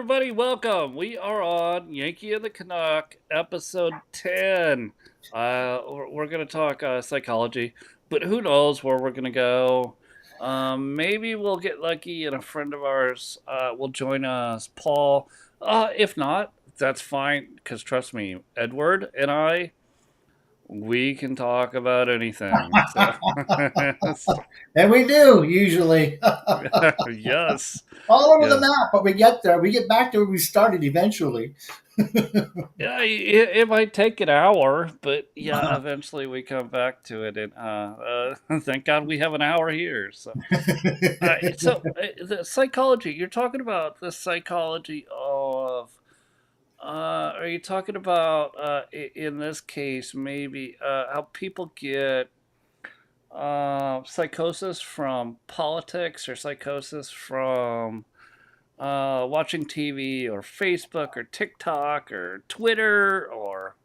everybody, welcome. We are on Yankee and the Canuck, episode 10. We're going to talk psychology, but who knows where we're going to go. Maybe we'll get lucky and a friend of ours will join us, Paul. If not, that's fine, because trust me, Edward and I, we can talk about anything. So, And we do usually yes, all over the yes. map, but we get there. We get back to where we started eventually. Yeah, it might take an hour, but yeah, eventually we come back to it, and thank God we have an hour here. The psychology you're talking about, the psychology of, are you talking about in this case maybe how people get psychosis from politics or psychosis from watching TV or Facebook or TikTok or Twitter or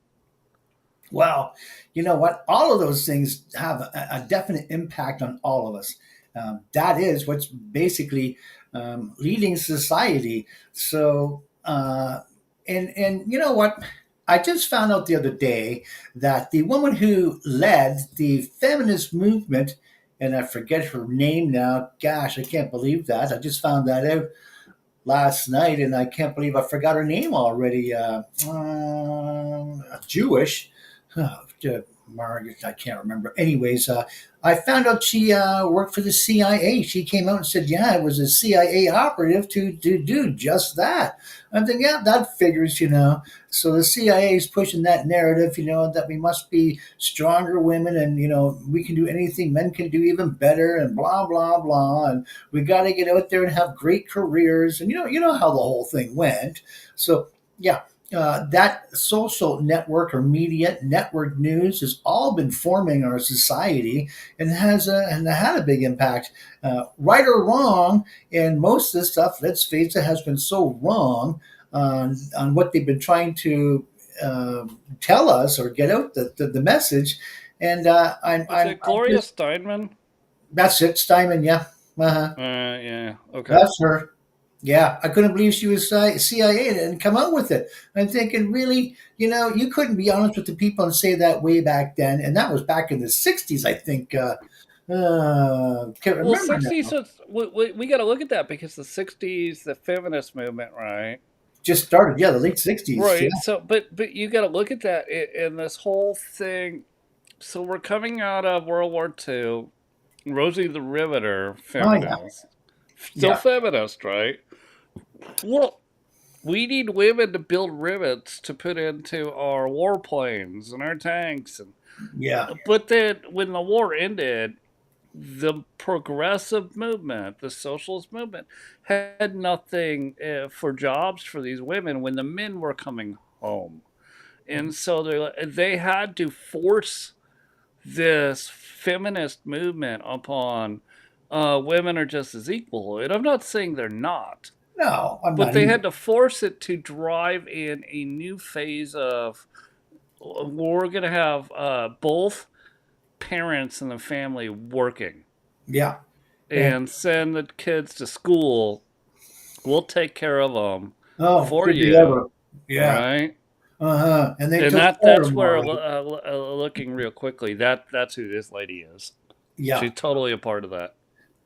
Well, you know what? All of those things have a definite impact on all of us. That is what's basically leading society. So, and you know what? I just found out the other day that the woman who led the feminist movement, and I forget her name now. Gosh, I can't believe that. I just found that out last night, and I can't believe I forgot her name already. Jewish. Margaret, I can't remember. Anyways, I found out she worked for the CIA. She came out and said, "Yeah, it was a CIA operative to do just that." I'm thinking, yeah, that figures, you know. So the CIA is pushing that narrative, you know, that we must be stronger women, and you know, we can do anything men can do even better, and blah blah blah, and we got to get out there and have great careers, and you know how the whole thing went. So yeah, that social network or media network news has all been forming our society and and had a big impact, right or wrong. And most of this stuff, let's face it, has been so wrong on what they've been trying to tell us or get out the message. And is it I'm Gloria just Steinman? that's it, Steinman. Yeah, uh-huh. Yeah, okay. That's her. Yeah, I couldn't believe she was CIA and come out with it. I'm thinking, really, you know, you couldn't be honest with the people and say that way back then, and that was back in the '60s, I think. Can't Well, remember 60s, now. we got to look at that because the 60s, the feminist movement, right? Just started, yeah, the late '60s. Yeah. Right. So, but you got to look at that in this whole thing. So we're coming out of World War II. Rosie the Riveter, Oh yeah, feminist, still yeah, feminist, right? Well, we need women to build rivets to put into our warplanes and our tanks, and yeah, but then when the war ended, the progressive movement, the socialist movement, had nothing for jobs for these women when the men were coming home, and so they had to force this feminist movement upon women are just as equal, and I'm not saying they're not, no, I'm but not they either. had to force it to drive in a new phase of we're going to have both parents in the family working Yeah, and and send the kids to school. We'll take care of them oh, for did they you, ever? Yeah, right? uh-huh, and they And took care of that's them where all right. looking real quickly, that's who this lady is. Yeah, She's totally a part of that.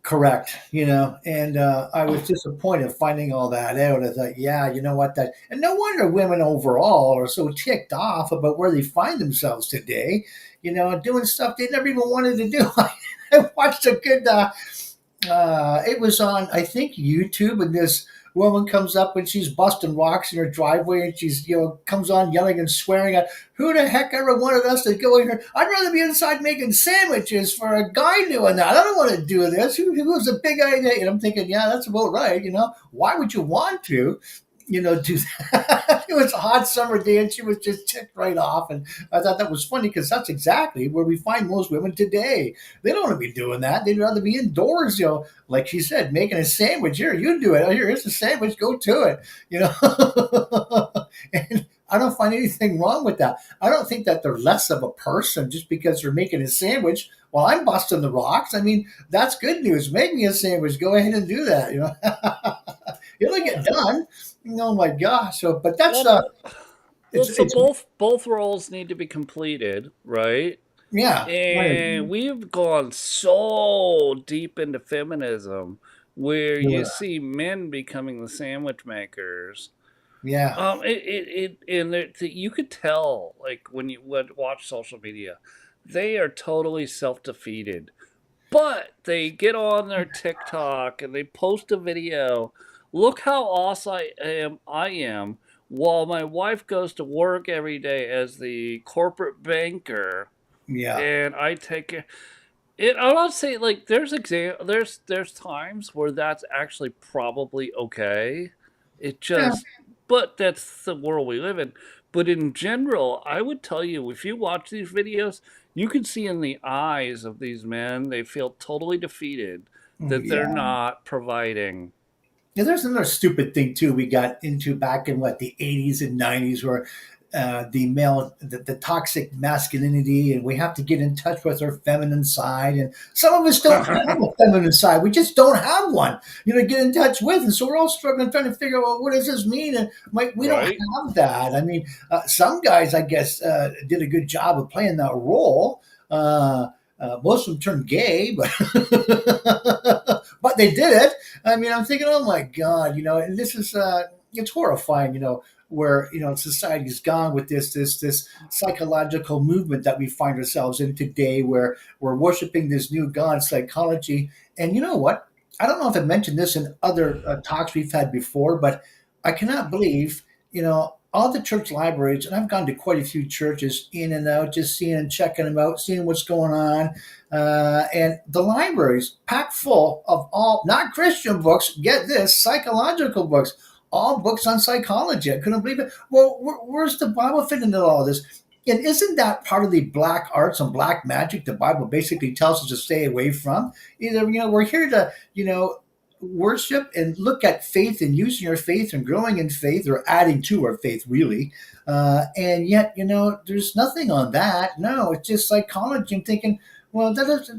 correct. You know, and I was disappointed finding all that out. I thought, yeah, you know what, that, and no wonder women overall are so ticked off about where they find themselves today. You know, doing stuff they never even wanted to do. I watched a good it was on, I think, YouTube, and this woman comes up and she's busting rocks in her driveway, and she's, you know, comes on yelling and swearing at who the heck ever wanted us to go in here. I'd rather be inside making sandwiches for a guy doing that. I don't want to do this. Who was a big idea? And I'm thinking, yeah, that's about right. You know, why would you want to? You know, do that. It was a hot summer day, and she was just ticked right off. And I thought that was funny because that's exactly where we find most women today. They don't want to be doing that. They'd rather be indoors, you know, like she said, making a sandwich. Here, you do it. Oh, here's a sandwich. Go to it. You know, and I don't find anything wrong with that. I don't think that they're less of a person just because they're making a sandwich while I'm busting the rocks. I mean, that's good news. Make me a sandwich. Go ahead and do that. You know, it'll get done. Oh my gosh! So, but that's Well, so it's both roles need to be completed, right? yeah, I And agree. we've gone so deep into feminism where you Sure. see men becoming the sandwich makers. Yeah, And you could tell, like, when you would watch social media, they are totally self defeated. But they get on their TikTok and they post a video. Look how awesome I am while my wife goes to work every day as the corporate banker yeah, and I take it. I'm not saying like there's times where that's actually probably okay. It yeah. just but that's the world we live in. But in general, I would tell you if you watch these videos, you can see in the eyes of these men they feel totally defeated that they're Yeah. not providing. Yeah, there's another stupid thing too we got into back in what the 80s and 90s where the toxic masculinity and we have to get in touch with our feminine side and some of us don't have a feminine side. We just don't have one, get in touch with. And so we're all struggling trying to figure out, well, what does this mean? And like, we don't Right? have that. I mean, some guys, I guess, did a good job of playing that role. Most of them turned gay, but but they did it. I mean, I'm thinking, oh my God, and this is it's horrifying, where society's gone with this psychological movement that we find ourselves in today, where we're worshiping this new god, psychology. And you know what? I don't know if I mentioned this in other talks we've had before, but I cannot believe, all the church libraries, and I've gone to quite a few churches in and out, just seeing and checking them out, seeing what's going on. And the libraries packed full of all, not Christian books, get this, psychological books, all books on psychology. I couldn't believe it. Well, where's the Bible fit into all this? And isn't that part of the black arts and black magic the Bible basically tells us to stay away from? Either, we're here to, worship and look at faith and using our faith and growing in faith or adding to our faith, really. And yet, there's nothing on that. No, it's just psychology. I'm thinking, well, that's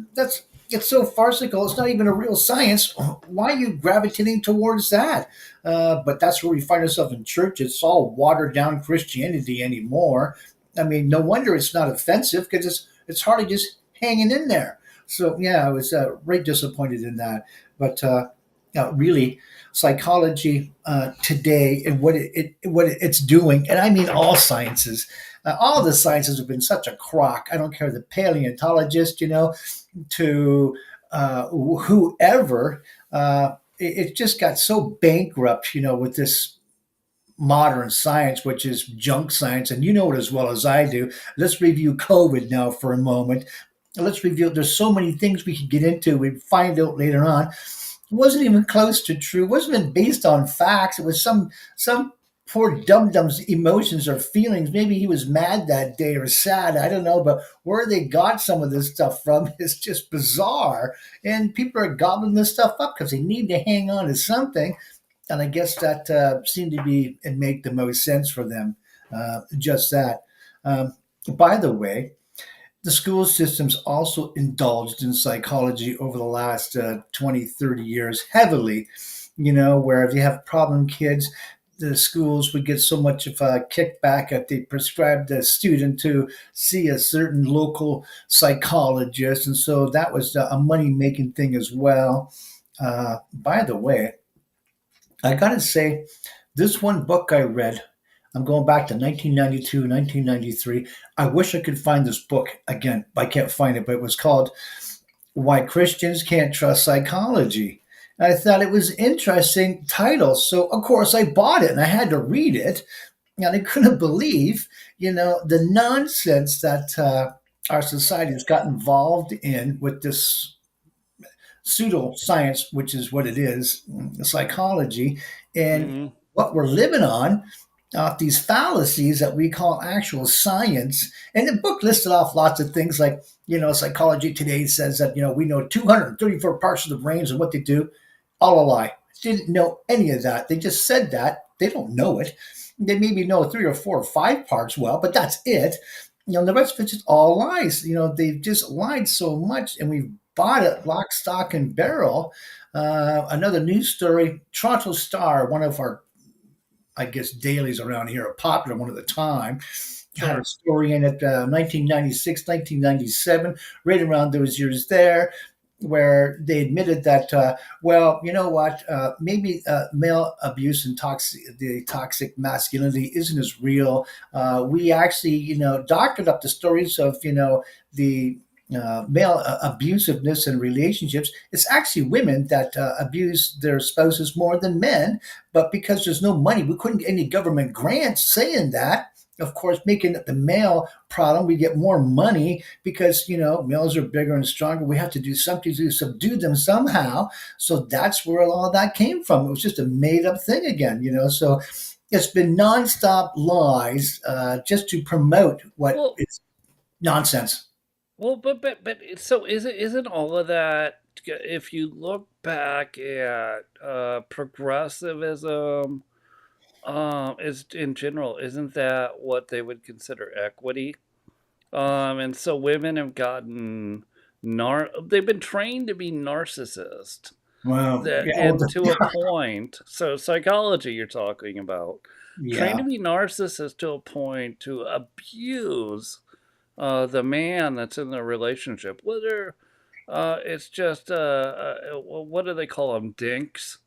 it's so farcical. It's not even a real science. Why are you gravitating towards that? But that's where we find ourselves in church. It's all watered down Christianity anymore. I mean, no wonder it's not offensive because it's hardly just hanging in there. So yeah, I was very disappointed in that. But really, psychology today and what it's doing, and I mean all sciences. All the sciences have been such a crock. I don't care the paleontologist, to whoever. It just got so bankrupt, with this modern science, which is junk science, and you know it as well as I do. Let's review COVID now for a moment. Let's review. There's so many things we could get into. We find out later on. It wasn't even close to true. It wasn't even based on facts. It was some poor dum dum's emotions or feelings. Maybe he was mad that day or sad. I don't know, but where they got some of this stuff from is just bizarre. And people are gobbling this stuff up because they need to hang on to something. And I guess that seemed to be and make the most sense for them. Just that. By the way, the school systems also indulged in psychology over the last 20, 30 years heavily, where if you have problem kids, the schools would get so much of a kickback if they prescribed a student to see a certain local psychologist. And so that was a money making thing as well. By the way, I got to say, this one book I read, I'm going back to 1992, 1993. I wish I could find this book again. I can't find it, but it was called Why Christians Can't Trust Psychology. And I thought it was an interesting title. So, of course, I bought it and I had to read it. And I couldn't believe, the nonsense that our society has got involved in with this pseudoscience, which is what it is, psychology, and Hmm. what we're living on, these fallacies that we call actual science. And the book listed off lots of things like, Psychology Today says that, we know 234 parts of the brains and what they do. All a lie. Didn't know any of that. They just said that. They don't know it. They maybe know 3 or 4 or 5 parts well, but that's it. The rest of it's just all lies. They've just lied so much, and we've bought it lock, stock, and barrel. Another news story: Toronto Star, one of our I guess, dailies around here, a popular one at the time. Had a Sure. story in it, 1996, 1997, right around those years there, where they admitted that, well, you know what, maybe male abuse and the toxic masculinity isn't as real. We actually, doctored up the stories of, the male abusiveness in relationships. It's actually women that abuse their spouses more than men, but because there's no money, we couldn't get any government grants saying that. Of course, making it the male problem, we get more money because males are bigger and stronger. We have to do something to subdue them somehow. So that's where all that came from. It was just a made up thing again. So it's been nonstop lies just to promote what Well, is nonsense. but so isn't all of that, if you look back at progressivism, is in general, isn't that what they would consider equity? And so women have gotten they've been trained to be narcissists, Well, that yeah, and to a point, so psychology you're talking about, trained yeah. to be narcissists to a point to abuse the man that's in the relationship, whether it's just what do they call them, dinks,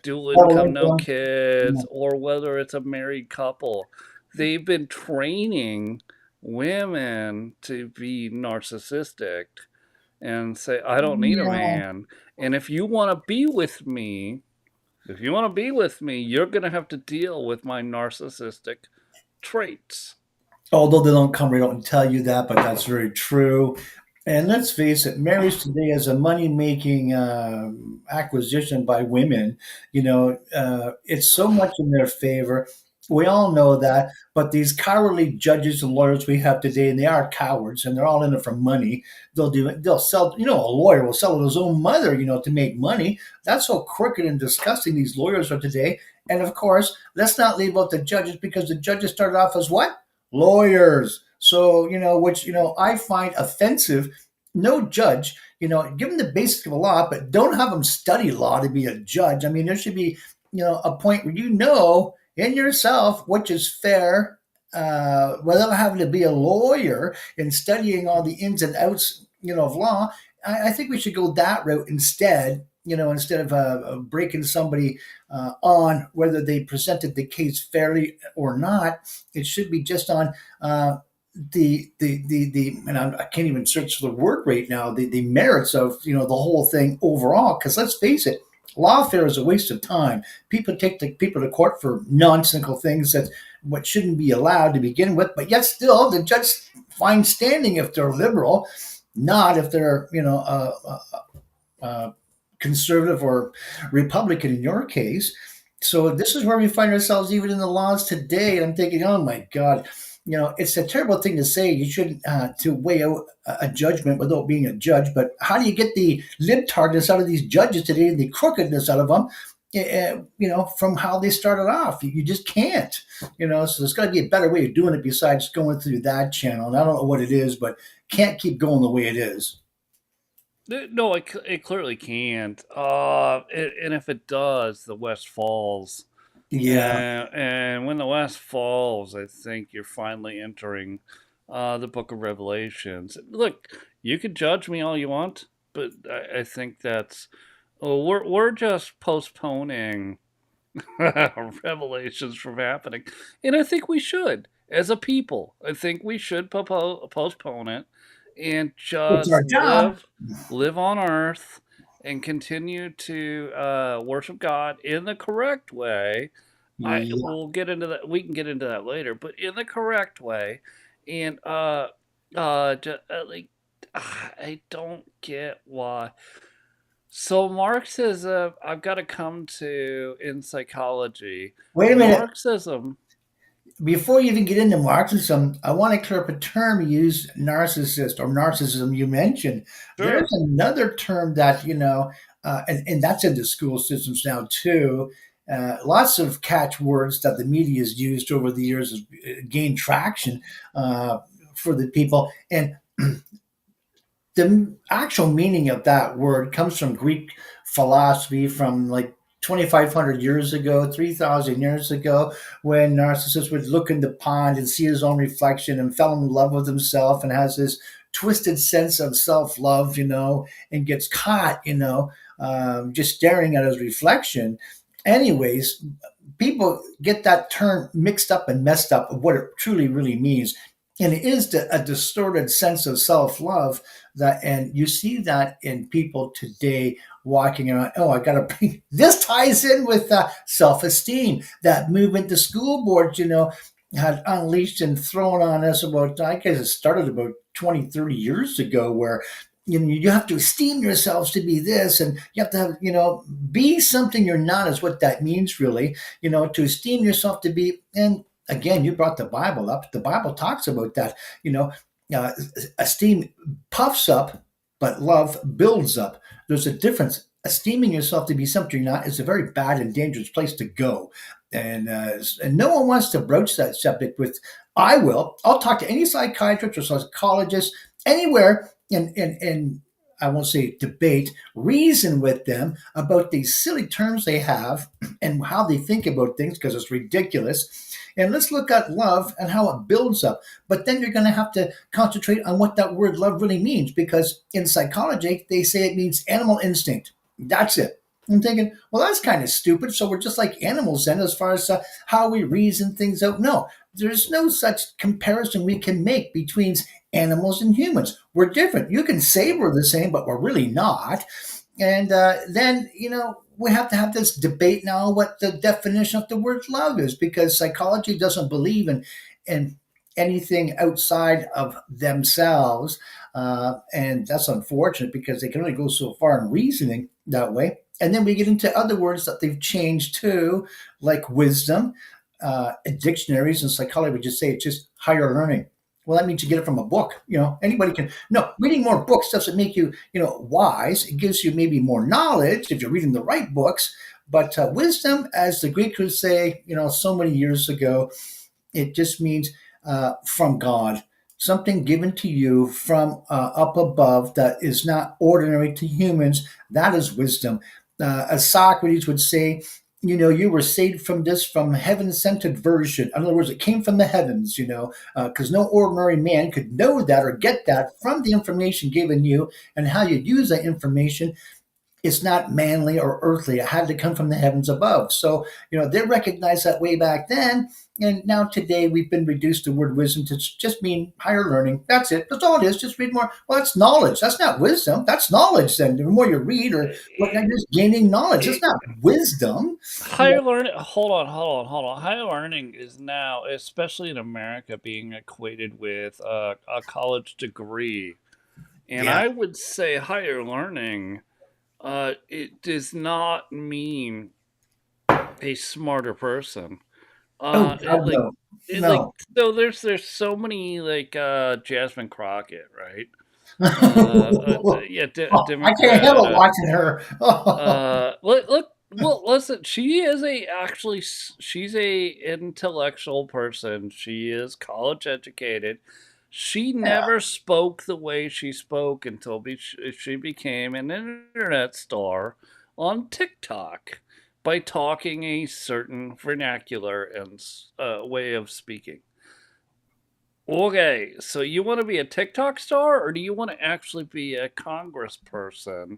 dual income, no Federalism, yeah. kids, or whether it's a married couple. They've been training women to be narcissistic and say, I don't need a Yeah. man. And if you want to be with me, you're going to have to deal with my narcissistic traits. Although they don't come right out and tell you that, but that's very true. And let's face it, marriage today is a money making acquisition by women. It's so much in their favor. We all know that, but these cowardly judges and lawyers we have today, and they are cowards, and they're all in it for money. They'll do it. They'll sell. A lawyer will sell his own mother, to make money. That's how crooked and disgusting these lawyers are today. And of course, let's not leave out the judges because the judges started off as what? Lawyers. So, which, I find offensive. No judge, give them the basics of the law, but don't have them study law to be a judge. I mean, there should be, a point where in yourself which is fair, without having to be a lawyer and studying all the ins and outs, of law. I think we should go that route instead. Instead of breaking somebody on whether they presented the case fairly or not, it should be just on and I can't even search for the word right now. The merits of the whole thing overall. Because let's face it, lawfare is a waste of time. People take the people to court for nonsensical things that what shouldn't be allowed to begin with. But yet still, the judge finds standing if they're liberal, not if they're conservative or Republican in your case. So this is where we find ourselves even in the laws today. And I'm thinking, oh my God, it's a terrible thing to say. You shouldn't to weigh out a judgment without being a judge. But how do you get the libtardness out of these judges today and the crookedness out of them? From how they started off, you just can't. So there's got to be a better way of doing it besides going through that channel. And I don't know what it is, but can't keep going the way it is. No, it clearly can't. And if it does, the West falls. Yeah. And when the West falls, I think you're finally entering the Book of Revelations. Look, you can judge me all you want, but I think that's we're just postponing revelations from happening, and I think we should, as a people. I think we should postpone it and It's just our job. live on Earth and continue to worship God in the correct way. I Yeah. We'll get into that. We can get into that later, but in the correct way, and like I don't get why. So Marxism, I've got to come to in psychology. Wait a minute. Marxism, Before you even get into Marxism, I want to clear up a term you used, narcissist or narcissism you mentioned. There's sure. another term that, and that's in the school systems now too. Lots of catchwords that the media has used over the years has gained traction for the people. And the actual meaning of that word comes from Greek philosophy from like 2,500 years ago, 3,000 years ago, when Narcissus would look in the pond and see his own reflection and fell in love with himself and has this twisted sense of self love, and gets caught, just staring at his reflection. Anyways, people get that term mixed up and messed up of what it truly really means. And it is a distorted sense of self love and you see that in people today walking around. Oh, I got to bring this ties in with self esteem. That movement the school boards, had unleashed and thrown on us about, I guess it started about 20, 30 years ago, where you have to esteem yourselves to be this, and you have to have, be something you're not, is what that means, really. To esteem yourself to be, and again, you brought the Bible up. The Bible talks about that. Uh, Esteem puffs up, but love builds up. There's a difference. Esteeming yourself to be something you're not is a very bad and dangerous place to go. And no one wants to broach that subject with, I will. I'll talk to any psychiatrist or psychologist anywhere, and I won't say debate, reason with them about these silly terms they have and how they think about things, because it's ridiculous. And let's look at love and how it builds up. But then you're going to have to concentrate on what that word love really means, because in psychology, they say it means animal instinct. That's it. I'm thinking, well, that's kind of stupid. So we're just like animals then, as far as how we reason things out. No, there's no such comparison we can make between animals and humans. We're different. You can say we're the same, but we're really not. And then, we have to have this debate now what the definition of the word love is, because psychology doesn't believe in anything outside of themselves. And that's unfortunate, because they can only go so far in reasoning that way. And then we get into other words that they've changed too, like wisdom. Dictionaries and psychology would just say it's just higher learning. Well, that means you get it from a book. Anybody can. No, reading more books doesn't make you, wise. It gives you maybe more knowledge if you're reading the right books. But wisdom, as the Greeks would say, so many years ago, it just means from God, something given to you from up above that is not ordinary to humans. That is wisdom. As Socrates would say, you were saved from this, from heaven-centered version. In other words, it came from the heavens, because no ordinary man could know that or get that from the information given you, and how you use that information. It's not manly or earthly. It had to come from the heavens above. So, they recognized that way back then. And now today we've been reduced to word wisdom to just mean higher learning. That's it. That's all it is. Just read more. Well, that's knowledge. That's not wisdom. That's knowledge then. The more you read, or what, you're just gaining knowledge. That's not wisdom. Higher learning. Hold on. Higher learning is now, especially in America, being equated with a college degree, and Yeah. I would say higher learning. It does not mean a smarter person. Oh, It God, like no. it like No. so there's so many, like Jasmine Crockett, right? Yeah, I can't Democrat. handle watching her. Look. Well, listen. She is a actually. She's a intellectual person. She is college educated. She Yeah. never spoke the way she spoke until she became an internet star on TikTok by talking a certain vernacular and way of speaking. Okay, so you want to be a TikTok star, or do you want to actually be a congressperson?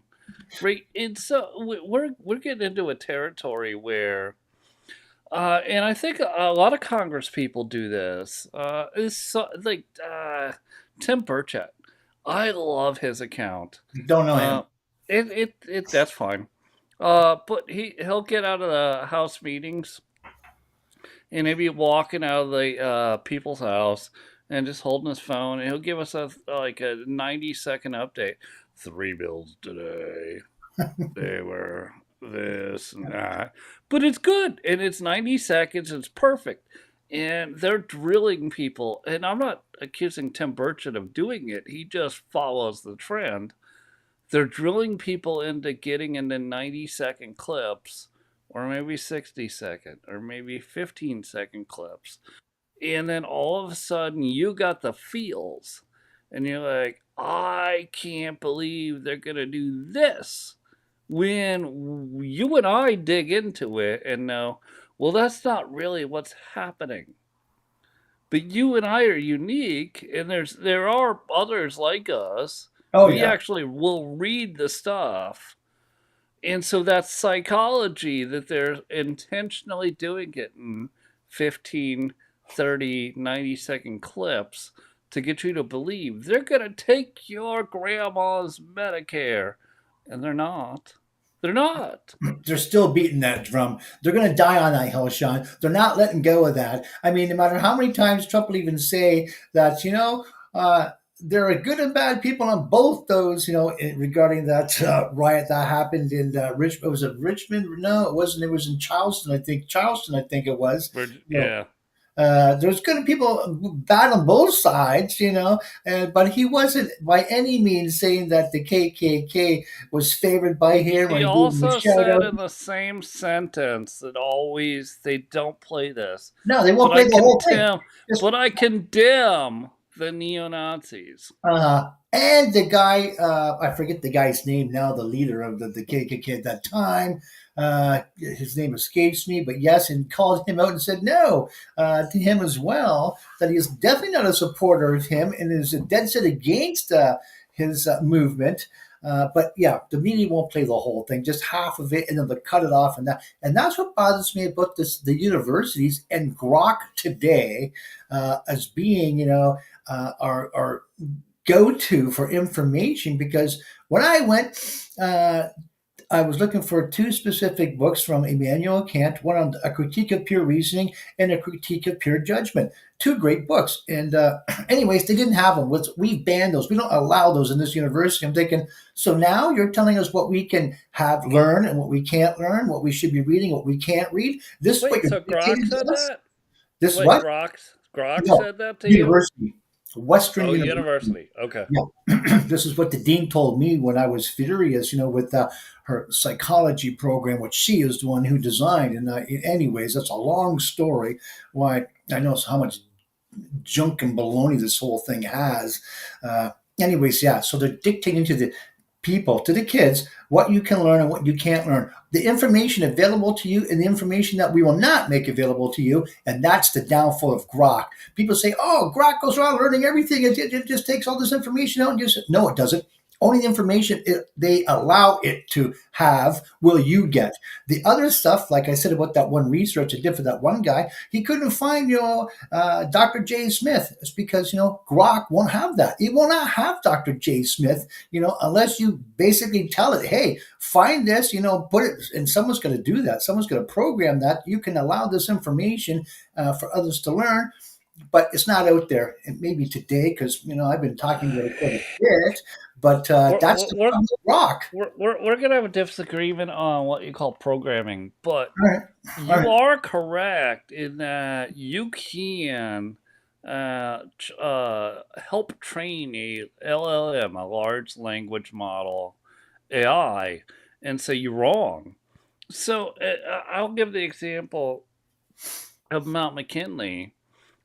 Right, and so we're getting into a territory where, and I think a lot of Congress people do this. Is so, like Tim Burchett. I love his account. Don't know Uh, him. it that's fine. But he'll get out of the House meetings, and he'll be walking out of the people's house and just holding his phone, and he'll give us a 90-second update. 3 bills today. They were this and that. But it's good, and it's 90 seconds, it's perfect. And they're drilling people, and I'm not accusing Tim Burchett of doing it, he just follows the trend. They're drilling people into getting into 90-second clips, or maybe 60-second, or maybe 15-second clips. And then all of a sudden, you got the feels, and you're like, I can't believe they're going to do this when you and I dig into it and know, well, that's not really what's happening. But you and I are unique, and there are others like us. Oh We yeah. actually will read the stuff. And so that's psychology that they're intentionally doing it in 15, 30, 90-second clips to get you to believe they're going to take your grandma's Medicare. And they're not. They're not. They're still beating that drum. They're going to die on that hill, Sean. They're not letting go of that. I mean, no matter how many times Trump will even say that, there are good and bad people on both those, regarding that riot that happened in Richmond. Was it Richmond? No, it wasn't. It was in Charleston, I think. Charleston, I think it was. You know, Yeah. there's good people bad on both sides, but he wasn't by any means saying that the KKK was favored by him or He he gave him a also shout said out. in the same sentence that always they don't play this, No, they but won't I play the whole thing. condemn, Just but I condemn the neo Nazis. and the guy, I forget the guy's name now, the leader of the KKK at that time. His name escapes me, but yes, and called him out and said no to him as well, that he is definitely not a supporter of him and is a dead set against his movement. But yeah, the media won't play the whole thing, just half of it, and then they'll cut it off. And that's what bothers me about the universities and Grok today, as being, our go to for information. Because when I went, I was looking for two specific books from Immanuel Kant, one on a critique of pure reasoning and a critique of pure judgment. Two great books. And anyways, they didn't have them. We've banned those. We don't allow those in this university. I'm thinking, so now you're telling us what we can learn and what we can't learn, what we should be reading, what we can't read. This is what Wait, you're so Grok dictating said to us? that? This Wait, what? Grok No, said that to you? university. Western Oh, University. university. Okay. Yeah, this is what the dean told me when I was furious, with her psychology program, which she is the one who designed. And anyways, that's a long story. Why I know how much junk and baloney this whole thing has. Uh, anyways, yeah. So they're dictating to the people, to the kids, what you can learn and what you can't learn. The information available to you and the information that we will not make available to you. And that's the downfall of Grok. People say, oh, Grok goes around learning everything. It just takes all this information out and just, no, it doesn't. Only the information they allow it to have will you get. The other stuff, like I said about that one research I did for that one guy, he couldn't find, Dr. J. Smith. It's because, Grok won't have that. It will not have Dr. J. Smith, unless you basically tell it, hey, find this, put it, and someone's going to do that. Someone's going to program that. You can allow this information for others to learn, but it's not out there. And maybe today, because, I've been talking about it quite a bit, but We're, that's we're, the we're, problem with Grok. we're going to have a disagreement on what you call programming, but All right. All you right. are correct in that you can help train a LLM, a large language model AI, and say you're wrong. So I'll give the example of Mount McKinley.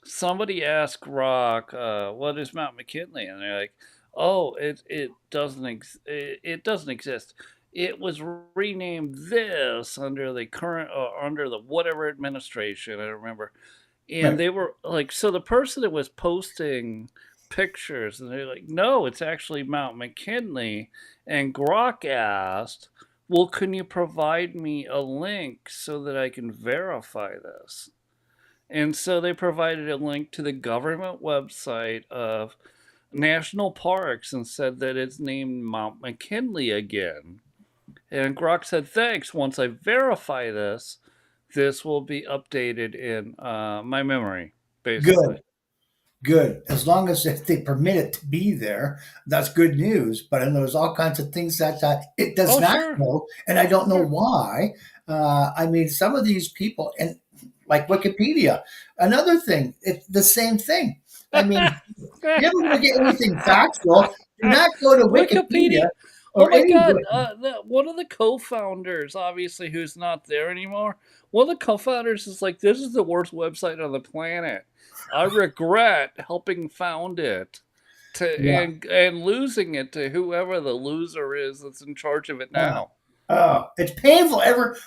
Somebody asked Rock, "What is Mount McKinley?" And they're like, "Oh, it doesn't exist. It was renamed this under the current under the whatever administration. I don't remember." And Right. they were like, so the person that was posting pictures, and they're like, "No, it's actually Mount McKinley." And Grok asked, "Well, can you provide me a link so that I can verify this?" And so they provided a link to the government website of national parks and said that it's named Mount McKinley again. And Grok said, thanks. Once I verify this, this will be updated in my memory, Good. basically. Good. As long as if they permit it to be there, that's good news. But then there's all kinds of things that it does Oh, not sure. know, and I don't know Sure. why. I mean, some of these people, and like Wikipedia, another thing, it's the same thing. I mean, if you ever want to get anything factual, do not go to Wikipedia. Wikipedia Oh or my God! anywhere. One of the co-founders, obviously, who's not there anymore. One of the co-founders is like, "This is the worst website on the planet. I regret helping found it, to Yeah. and losing it to whoever the loser is that's in charge of it Uh, now." Oh, it's painful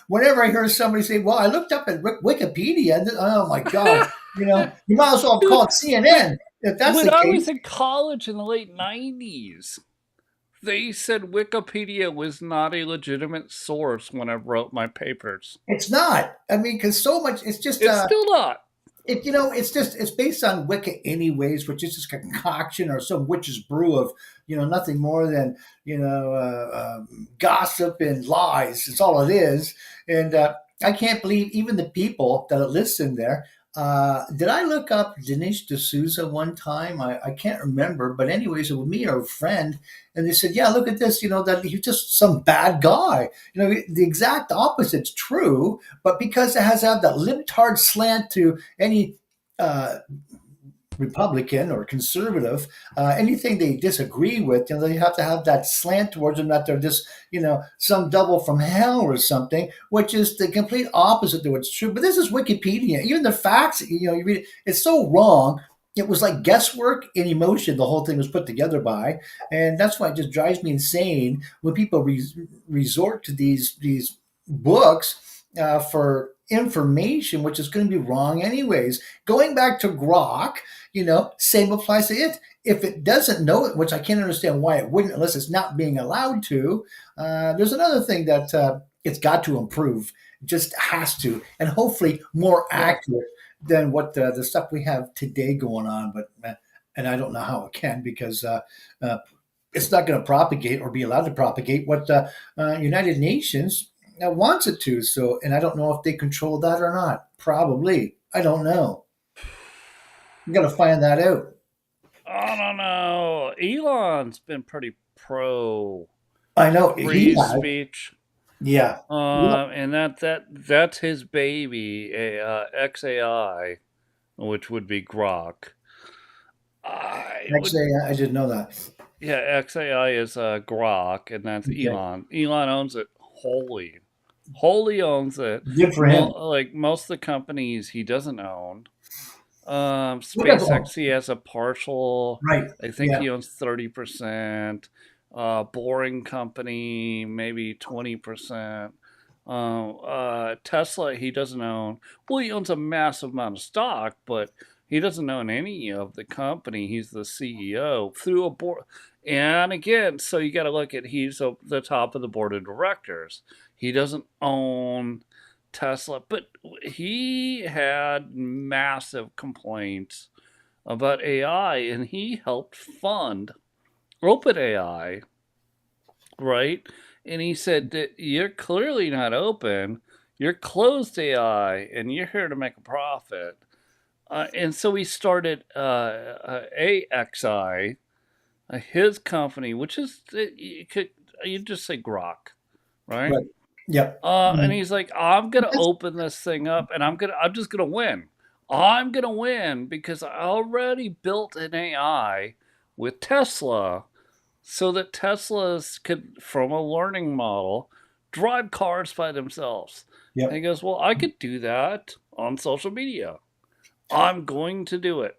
whenever I hear somebody say, "Well, I looked up at Wikipedia." And oh my God, you might as well call Dude, it when CNN if that's when the I was case. in college in the late '90s, they said Wikipedia was not a legitimate source when I wrote my papers. It's not. I mean, because so much, it's just It's still not. it's based on Wicca anyways, which is just a concoction or some witch's brew of nothing more than gossip and lies. It's all it is, and I can't believe even the people that listen there. Did I look up Dinesh D'Souza one time? I can't remember, but anyways, it was me or a friend, and they said, "Yeah, look at this. That he's just some bad guy." The exact opposite's true, but because it has to have that libtard slant to any uh, Republican or conservative, anything they disagree with, they have to have that slant towards them that they're just, some devil from hell or something, which is the complete opposite to what's true. But this is Wikipedia. Even the facts, you read it, it's so wrong. It was like guesswork and emotion. The whole thing was put together by, and that's why it just drives me insane when people resort to these books for information, which is going to be wrong anyways. Going back to Grok, same applies to it. If it doesn't know it, which I can't understand why it wouldn't, unless it's not being allowed to, there's another thing that it's got to improve. It just has to, and hopefully more Yeah. accurate than what the stuff we have today going on. But and I don't know how it can because uh, it's not going to propagate or be allowed to propagate what the United Nations wants it to. So, and I don't know if they control that or not. Probably, I don't know. You got to find that out. I don't know. Elon's been pretty pro I know he free has. speech. Yeah. Yep. And that's his baby, XAI, which would be Grok. I would, Actually, I didn't know that. yeah, XAI is Grok, and that's Okay. Elon. Elon owns it wholly owns it. Good for him. Like most of the companies, he doesn't own. Look at SpaceX, he has a partial. right. I think Yeah. he owns 30%. Boring Company, maybe 20%. Tesla, he doesn't own. Well, he owns a massive amount of stock, but he doesn't own any of the company. He's the CEO through a board. And again, so you got to look at he's the top of the board of directors. He doesn't own Tesla, but he had massive complaints about AI, and he helped fund OpenAI, right? And he said that you're clearly not open, you're closed AI, and you're here to make a profit. And so he started AXI, his company, which is you just say Grok, right? Right. Yep. And Mhm. he's like, I'm gonna open this thing up, and I'm just gonna win. I'm gonna win because I already built an AI with Tesla, so that Teslas could, from a learning model, drive cars by themselves. And he Yep. goes, well, I could do that on social media. I'm going to do it.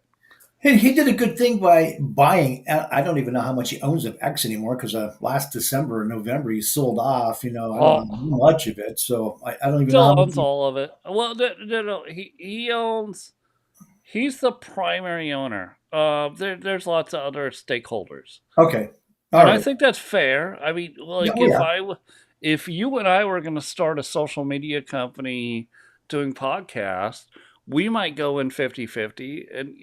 He did a good thing by buying. I don't even know how much he owns of X anymore because last December or November he sold off. I don't know Oh, much of it, so I don't even know still how much. owns all of it. Well, no, he owns. He's the primary owner. There's lots of other stakeholders, Okay. All and I right. think that's fair. I mean, Yeah. like Oh yeah. if you and I were going to start a social media company doing podcasts, we might go in 50-50, and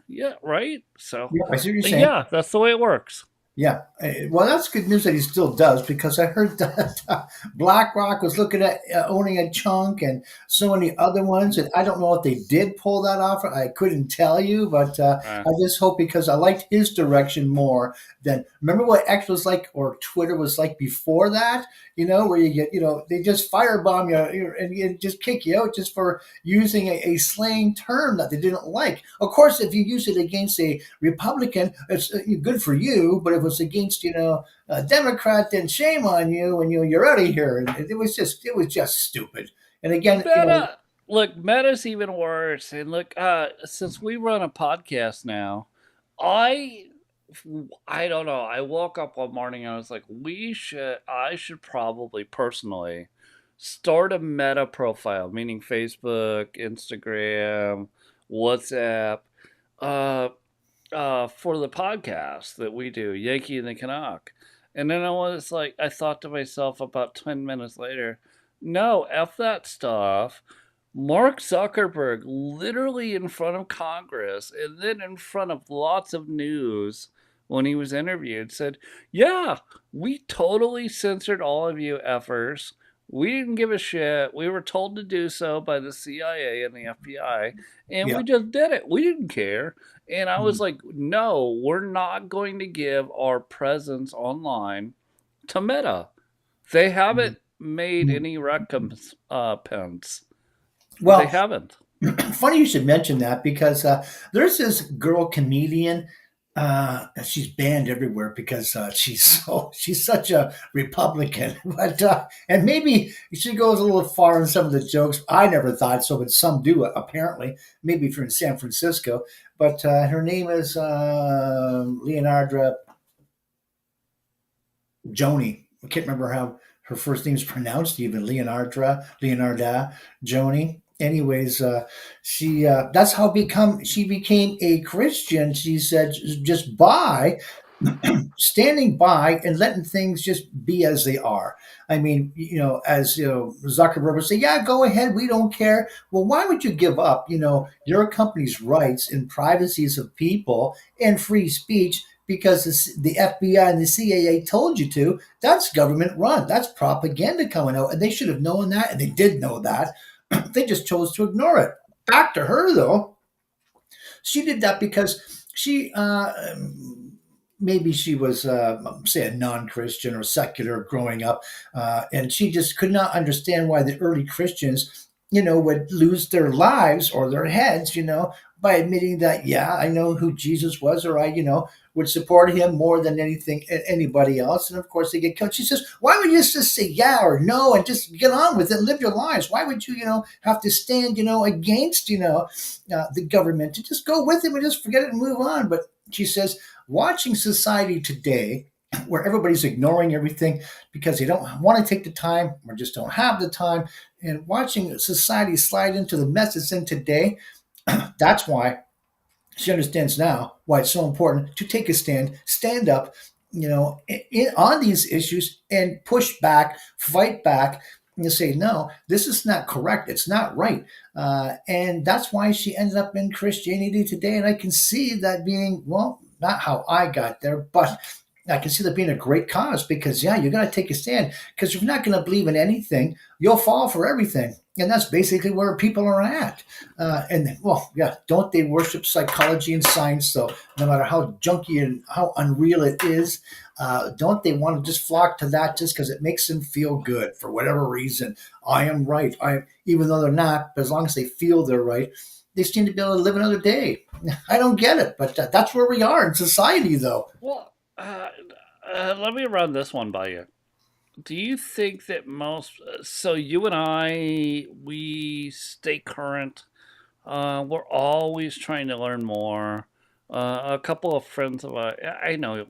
yeah, right. So, Yeah. I see what you're saying. yeah, that's the way it works. Yeah. Well, that's good news that he still does because I heard that BlackRock was looking at owning a chunk and so many other ones. And I don't know if they did pull that off. I couldn't tell you, but Uh, I just hope because I liked his direction more than remember what X was like or Twitter was like before that, where you get, they just firebomb you and you just kick you out just for using a slang term that they didn't like. Of course, if you use it against a Republican, it's good for you. But if it's against a Democrat, then shame on you, and you're out of here. And it was just stupid. And again, Meta, look, Meta's even worse. And look, since we run a podcast now, I I don't know. I woke up one morning and I was like, I should probably personally start a meta profile, meaning Facebook, Instagram, WhatsApp, uh, for the podcast that we do, Yankee and the Canuck. And then I thought to myself about 10 minutes later, no, F that stuff. Mark Zuckerberg, literally in front of Congress and then in front of lots of news when he was interviewed, said, yeah, we totally censored all of you effers. We didn't give a shit. We were told to do so by the CIA and the FBI, and Yeah. we just did it. We didn't care. And I was Mm, like, no, we're not going to give our presence online to Meta. They mm, haven't made mm. any recompense. They Well, haven't. funny you should mention that because there's this girl comedian. She's banned everywhere because she's such a Republican. But and maybe she goes a little far in some of the jokes. I never thought so, but some do apparently. Maybe if you're in San Francisco. But her name is Leonardo Joni. I can't remember how her first name's pronounced, even Leonarda Joni. Anyways, she that's how become she became a Christian. She said just by standing by and letting things just be as they are. I mean, as Zuckerberg would say, "Yeah, go ahead, we don't care." Well, why would you give up, your company's rights and privacies of people and free speech because the FBI and the CIA told you to? That's government run. That's propaganda coming out, and they should have known that, and they did know that. They just chose to ignore it. Back to her though, she did that because she maybe she was say a non-Christian or secular growing up, and she just could not understand why the early Christians would lose their lives or their heads by admitting that, yeah, I know who Jesus was, or I would support him more than anybody else. And of course they get killed. She says, why would you just say yeah or no and just get on with it and live your lives? Why would you have to stand against the government, to just go with it and just forget it and move on? But she says, watching society today, where everybody's ignoring everything because they don't want to take the time or just don't have the time, and watching society slide into the mess it's in today, that's why she understands now why it's so important to take a stand up, on these issues and push back, fight back, and say, no, this is not correct. It's not right. And that's why she ended up in Christianity today. And I can see that being, well, not how I got there, but I can see that being a great cause because, yeah, you're going to take a stand because if you're not going to believe in anything, you'll fall for everything. And that's basically where people are at. And well, yeah, don't they worship psychology and science? So no matter how junky and how unreal it is, don't they want to just flock to that just because it makes them feel good for whatever reason? I am right. Even though they're not, but as long as they feel they're right, they seem to be able to live another day. I don't get it, but that's where we are in society, though. Well, let me run this one by you. Do you think that so you and I, we stay current? We're always trying to learn more. A couple of friends of ours, I know.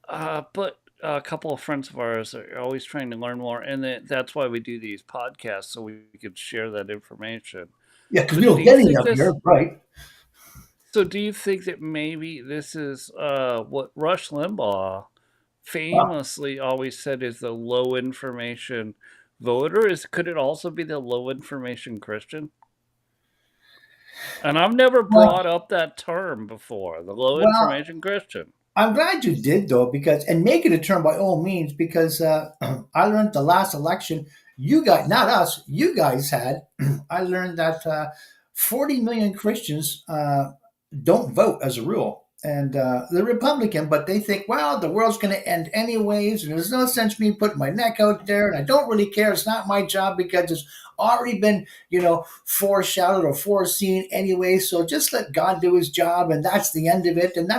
But a couple of friends of ours are always trying to learn more, and that's why we do these podcasts so we can share that information. Yeah, because we But don't get any of here, right? do you think that maybe this is what Rush Limbaugh Wow. famously always said is the low information voter? Could it also be the low information Christian? And I've never Well, brought up that term before, the low well, information Christian. I'm glad you did though, because and make it a term by all means, because I learned the last election you guys, not us, you guys had. I learned that 40 million Christians don't vote as a rule, and they're Republican, but they think, well, the world's going to end anyways, and there's no sense me putting my neck out there, and I don't really care. It's not my job because it's already been, foreshadowed or foreseen anyway. So just let God do His job, and that's the end of it. And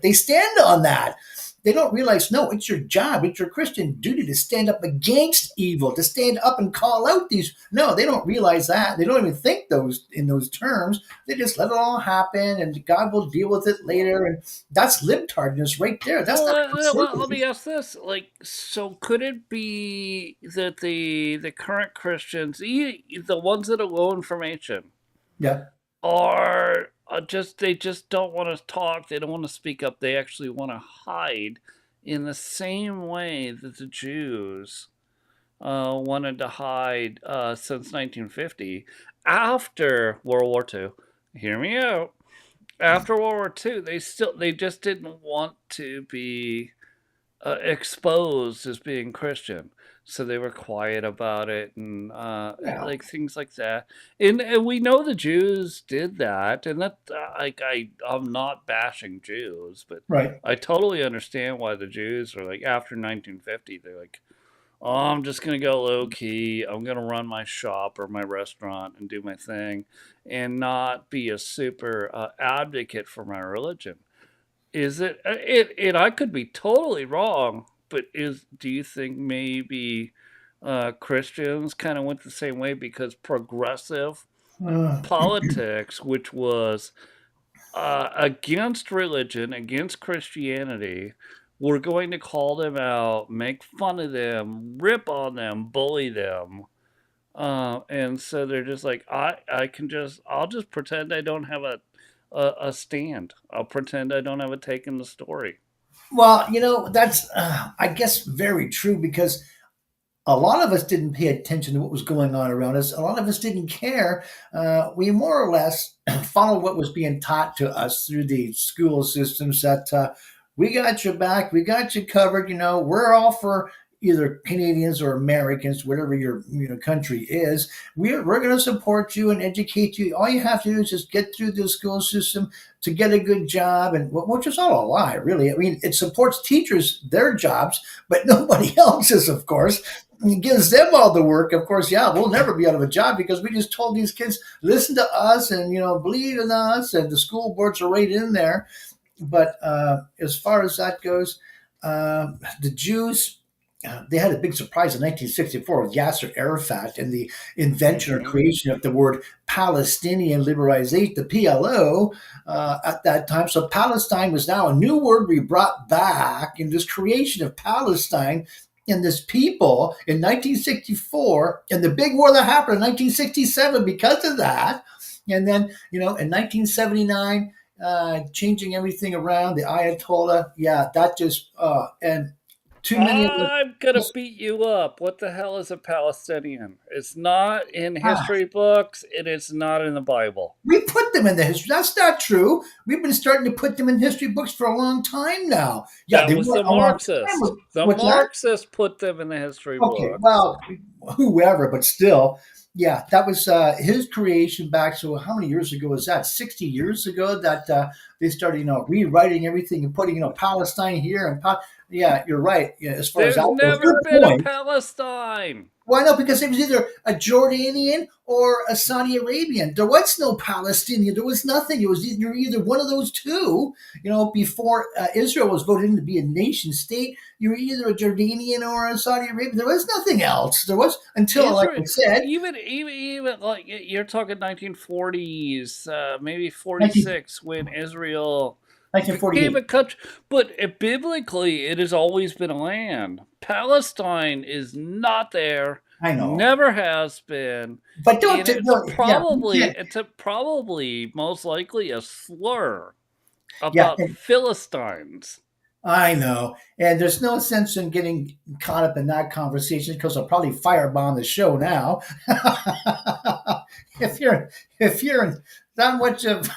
they stand on that. They don't realize, no, it's your job, it's your Christian duty to stand up against evil, to stand up and call out these. No, they don't realize that. They don't even think those in those terms. They just let it all happen, and God will deal with it later. And that's libtardness right there. That's Well, not let conservative. me ask this: like, so could it be that the current Christians, the ones that are low information, Yeah, are just they just don't want to talk. They don't want to speak up. They actually want to hide, in the same way that the Jews wanted to hide since 1950, after World War II. Hear me out. After World War II, they just didn't want to be exposed as being Christian, so they were quiet about it, and yeah, like things like that. And we know the Jews did that, and that I'm not bashing Jews, but right. I totally understand why the Jews are like, after 1950, they're like, oh, I'm just gonna go low key. I'm gonna run my shop or my restaurant and do my thing, and not be a super advocate for my religion. Is it? I could be totally wrong, but is do you think maybe Christians kind of went the same way, because progressive Uh, politics, which was against religion, against Christianity, were going to call them out, make fun of them, rip on them, bully them. And so they're just like, I'll just pretend I don't have a stand. I'll pretend I don't have a take in the story. well, that's, I guess, very true because a lot of us didn't pay attention to what was going on around us. A lot of us didn't care. We more or less followed what was being taught to us through the school systems that we got your back, we got you covered. We're all for either Canadians or Americans, whatever your country is. We're going to support you and educate you. All you have to do is just get through the school system to get a good job, and which is all a lie, really. I mean, it supports teachers, their jobs, but nobody else's, of course. It gives them all the work. Of course, yeah, we'll never be out of a job because we just told these kids, listen to us and believe in us, and the school boards are right in there. But as far as that goes, the Jews, they had a big surprise in 1964 with Yasser Arafat and the invention or Mm-hmm. creation of the word Palestinian Liberalization, the PLO, at that time. So Palestine was now a new word we brought back in this creation of Palestine and this people in 1964, and the big war that happened in 1967 because of that. And then, in 1979, changing everything around, the Ayatollah, yeah, that just, and too many of I'm gonna us. beat you up. What the hell is a Palestinian? It's not in Ah, history books. It is not in the Bible. we put them in the history. That's not true. We've been starting to put them in history books for a long time now. Yeah, That they was weren't the a long time. Marxist. The What's that? Marxist put them in the history Okay, books. well, whoever, but still, yeah, that was his creation back. So, how many years ago was that? 60 years ago that they started, rewriting everything and putting, Palestine here and yeah, you're right. Yeah, as far as There's that goes, never good been a point. Palestine. Why not? Because it was either a Jordanian or a Saudi Arabian. There was no Palestinian. There was nothing. It was you're either one of those two. Before Israel was voted in to be a nation state, you were either a Jordanian or a Saudi Arabian. There was nothing else. There was until, like Israel, I said, even like you're talking 1940s, maybe 19, 46, when Israel became 1948. a country. But biblically, it has always been a land. Palestine is not there, I know, never has been, but and yeah, we can't. it's probably most likely a slur Yeah, about Philistines. I know. And there's no sense in getting caught up in that conversation because I'll probably firebomb the show now. if you're if you're in that much of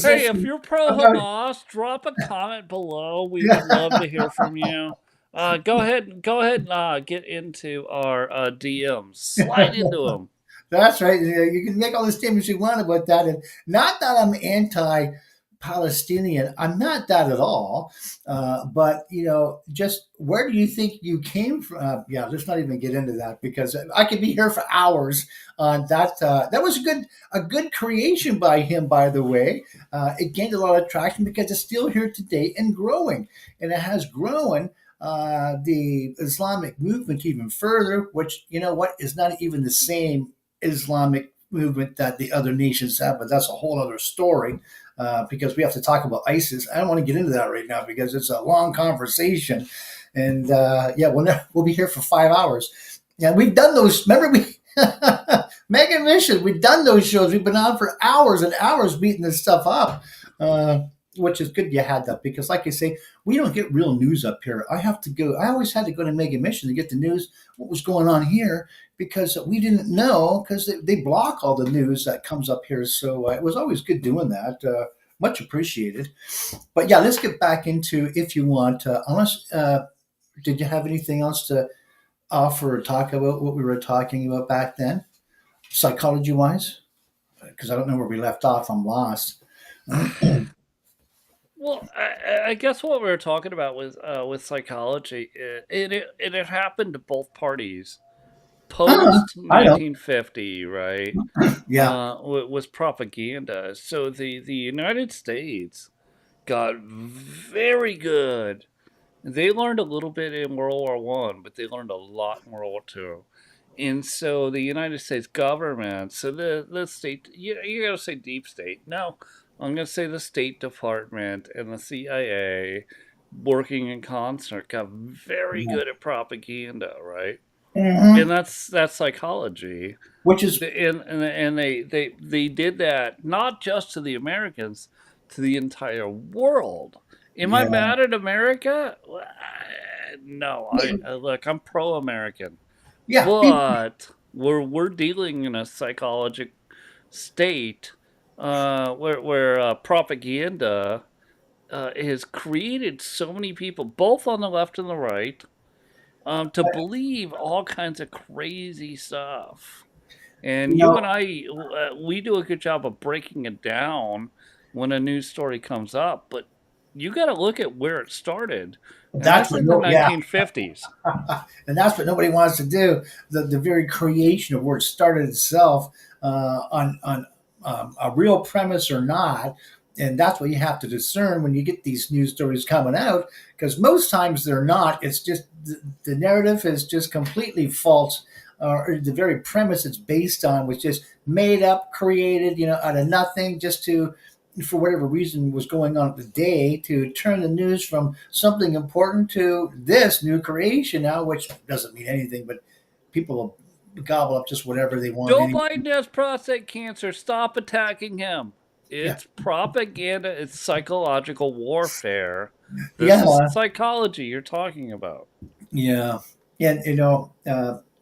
Hey, if opposition you're pro about Hamas, drop a comment below. We would love to hear from you. Go ahead and get into our DMs. Slide into them. that's right. You can make all the statements you want about that, and not that I'm anti Palestinian. I'm not that at all. But just where do you think you came from? Yeah, let's not even get into that because I could be here for hours on that. That was a good creation by him, by the way. It gained a lot of traction because it's still here today and growing, and it has grown. The Islamic movement even further, which what is not even the same Islamic movement that the other nations have, but that's a whole other story because we have to talk about ISIS. I don't want to get into that right now because it's a long conversation, and yeah, we'll be here for 5 hours. Yeah, we've done those. Remember we. Mega Mission. We've done those shows. We've been on for hours and hours beating this stuff up, which is good. You had that because, like I say, we don't get real news up here. I have to go. I always had to go to Mega Mission to get the news, what was going on here, because we didn't know because they block all the news that comes up here. So it was always good doing that. Much appreciated. But yeah, let's get back into if you want. Unless, did you have anything else to offer or talk about what we were talking about back then, psychology wise? Because I don't know where we left off. I'm lost. Well, I guess what we were talking about with psychology, it happened to both parties post I know. 1950, right? Yeah. Was propaganda. So the United States got very good. They learned a little bit in World War One, but they learned a lot in World War Two. And so the United States government, so the state, you gotta say deep state. No, I'm gonna say the State Department and the CIA, working in concert, got very Yeah. good at propaganda, right? And Hmm. that's psychology. Which is, And they did that not just to the Americans, to the entire world. Am I yeah. mad at America? No, I look. I'm pro-American, Yeah. but we're dealing in a psychological state where propaganda has created so many people, both on the left and the right, to believe all kinds of crazy stuff. And You you know, and I, we do a good job of breaking it down when a news story comes up, but you got to look at where it started, and that's that's what in the no, yeah, 1950s. and that's what nobody wants to do. The very creation of where it started itself, on a real premise or not, and that's what you have to discern when you get these news stories coming out. Because most times they're not. It's just the narrative is just completely false. Or the very premise it's based on was just made up, created, out of nothing, just to, for whatever reason was going on at the day, to turn the news from something important to this new creation now, which doesn't mean anything, but people will gobble up just whatever they want Joe anyway. Biden has prostate cancer. Stop attacking him. Yeah, It's propaganda, it's psychological warfare. This is yeah, psychology you're talking about. yeah, and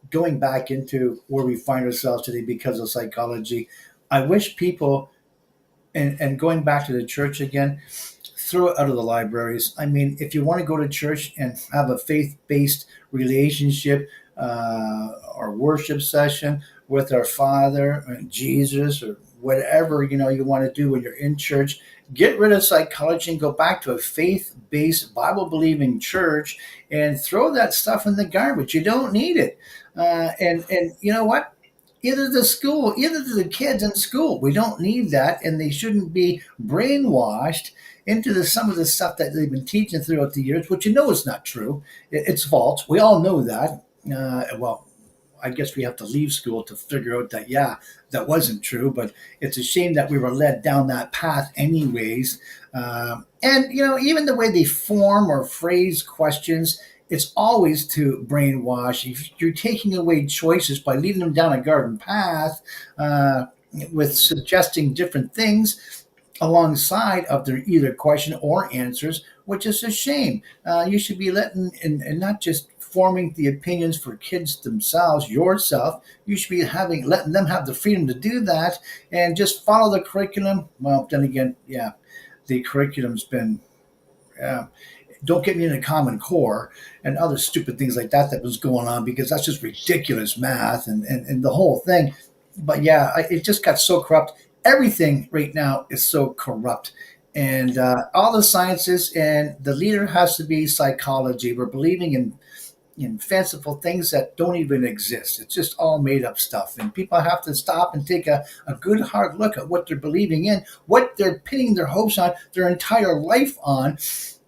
going back into where we find ourselves today because of psychology, I wish people, and going back to the church again, throw it out of the libraries. I mean, if you want to go to church and have a faith based relationship or worship session with our Father and Jesus or whatever you want to do when you're in church, get rid of psychology and go back to a faith based Bible believing church and throw that stuff in the garbage. You don't need it. And you know what? Either the kids in school, we don't need that, and they shouldn't be brainwashed into some of the stuff that they've been teaching throughout the years, which is not true. It's false. We all know that. Well, I guess we have to leave school to figure out that, yeah, that wasn't true. But it's a shame that we were led down that path, anyways. And even the way they form or phrase questions, it's always to brainwash. If you're taking away choices by leading them down a garden path, with suggesting different things alongside of their either question or answers, which is a shame. You should be letting, and not just forming the opinions for kids themselves, yourself. You should be letting them have the freedom to do that and just follow the curriculum. Well, then again, yeah, the curriculum's been. Uh, don't get me into Common Core and other stupid things like that was going on because that's just ridiculous math and the whole thing. But yeah, it just got so corrupt. Everything right now is so corrupt. and all the sciences, and the leader has to be psychology. We're believing in fanciful things that don't even exist. It's just all made up stuff. And people have to stop and take a good hard look at what they're believing in, what they're pinning their hopes on, their entire life on.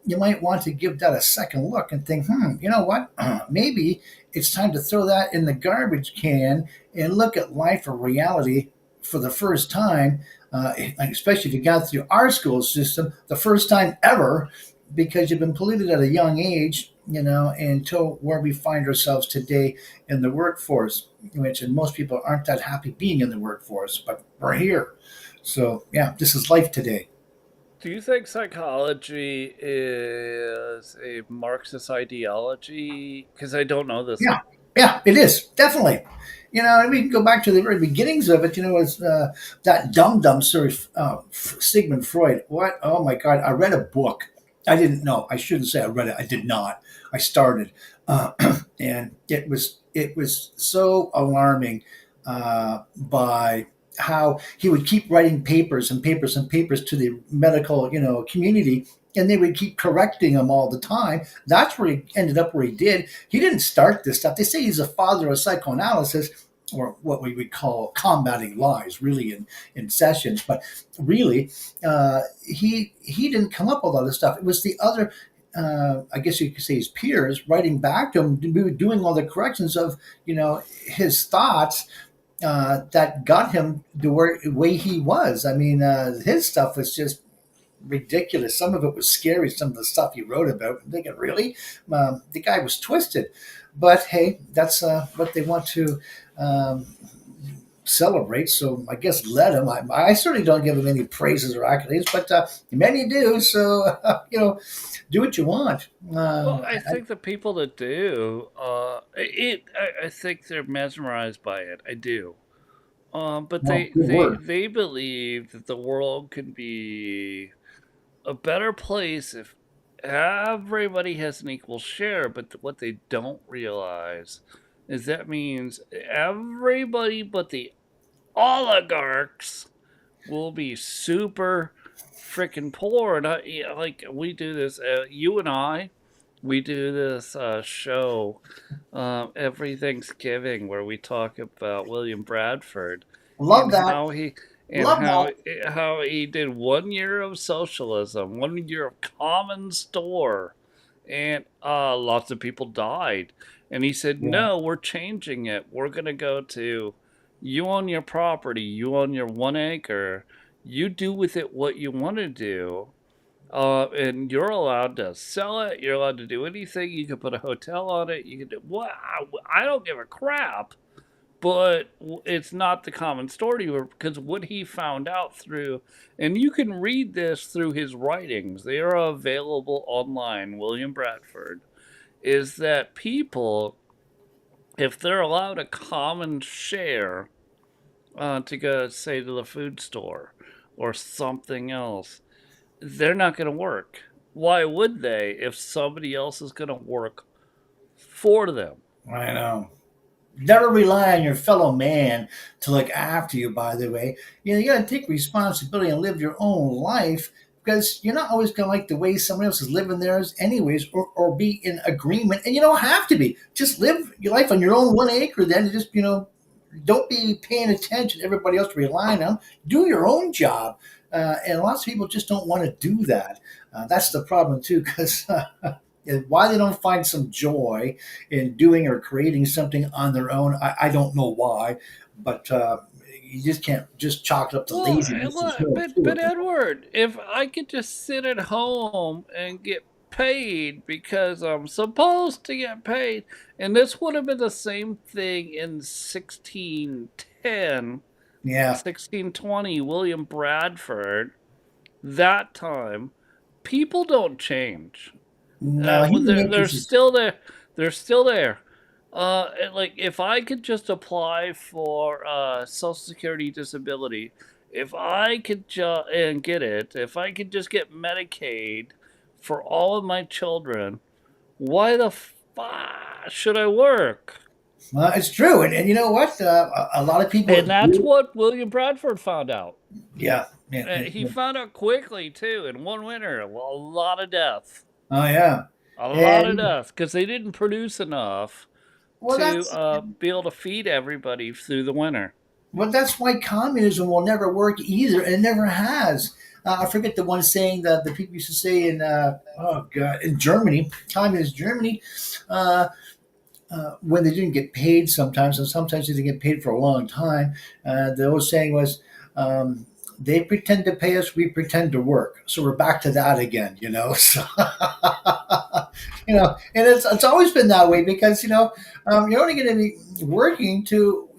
You might want to give that a second look and think, you know what? Maybe it's time to throw that in the garbage can and look at life or reality for the first time, especially if you got through our school system the first time ever, because you've been polluted at a young age, until where we find ourselves today in the workforce, which and most people aren't that happy being in the workforce, but we're here. So yeah, this is life today. Do you think psychology is a Marxist ideology? Because I don't know this Yeah, one. yeah, it is definitely. And we can go back to the very beginnings of it. As that dum dum sort of Sigmund Freud. What? Oh my God! I read a book. I didn't know. I shouldn't say I read it. I did not. I started, uh, and it was so alarming by how he would keep writing papers and papers and papers to the medical community, and they would keep correcting him all the time. That's where he ended up where he did. He didn't start this stuff. They say he's a father of psychoanalysis, or what we would call combating lies, really in sessions. But really, he didn't come up with all this stuff. It was the other. I guess you could say his peers writing back to him, doing all the corrections of his thoughts that got him the way he was. I mean, his stuff was just ridiculous. Some of it was scary. Some of the stuff he wrote about. I'm thinking, really, the guy was twisted. But hey, that's what they want to um, celebrate. So I guess let him. I certainly don't give him any praises or accolades, but many do. So do what you want. Well, I think the people that do, I think they're mesmerized by it. I do. But Well, they good they word. they believe that the world can be a better place if everybody has an equal share. But what they don't realize is that means everybody but the oligarchs will be super freaking poor. And like we do this, you and I, we do this show every Thanksgiving where we talk about William Bradford Love and that. how he and Love that. how he did 1 year of socialism, 1 year of common store, and lots of people died. And he said, Yeah. "No, we're changing it. We're gonna go to you own your property, you own your 1 acre, you do with it what you want to do." And you're allowed to sell it. You're allowed to do anything. You can put a hotel on it. You can do what? I don't give a crap. But it's not the common story because what he found out through, and you can read this through his writings. They are available online. William Bradford is that people, if they're allowed a common share to go, say, to the food store or something else, they're not going to work. Why would they if somebody else is going to work for them? I know. Never rely on your fellow man to look after you, by the way. You got to take responsibility and live your own life, because you're not always going to like the way someone else is living theirs, anyways, or be in agreement. And you don't have to be. Just live your life on your own 1 acre, then. Just, don't be paying attention to everybody else relying on. Do your own job. And lots of people just don't want to do that. That's the problem, too, because and why they don't find some joy in doing or creating something on their own, I don't know why, but you just can't just chalk it up to Well, laziness and look, throw it to but it. Edward, if I could just sit at home and get paid because I'm supposed to get paid, and this would have been the same thing in 1610, Yeah, 1620, William Bradford, that time, people don't change. no, he Well, didn't make they're this. still there. They're still there. Like if I could just apply for Social Security disability, if I could and get it, if I could just get Medicaid for all of my children, why the should I work? It's true, and you know what? A lot of people And that's do. what William Bradford found out. Yeah. He found out quickly too in one winter. A lot of death, Oh yeah. a lot of And death because they didn't produce enough well, to that's be able to feed everybody through the winter. that's why communism will never work either, and it never has. I forget the one saying that the people used to say in oh god, in Germany, communist Germany, uh, when they didn't get paid sometimes, and sometimes they didn't get paid for a long time. The old saying was, "They pretend to pay us, we pretend to work." So we're back to that again, you know. So and it's always been that way because you're only going to be working to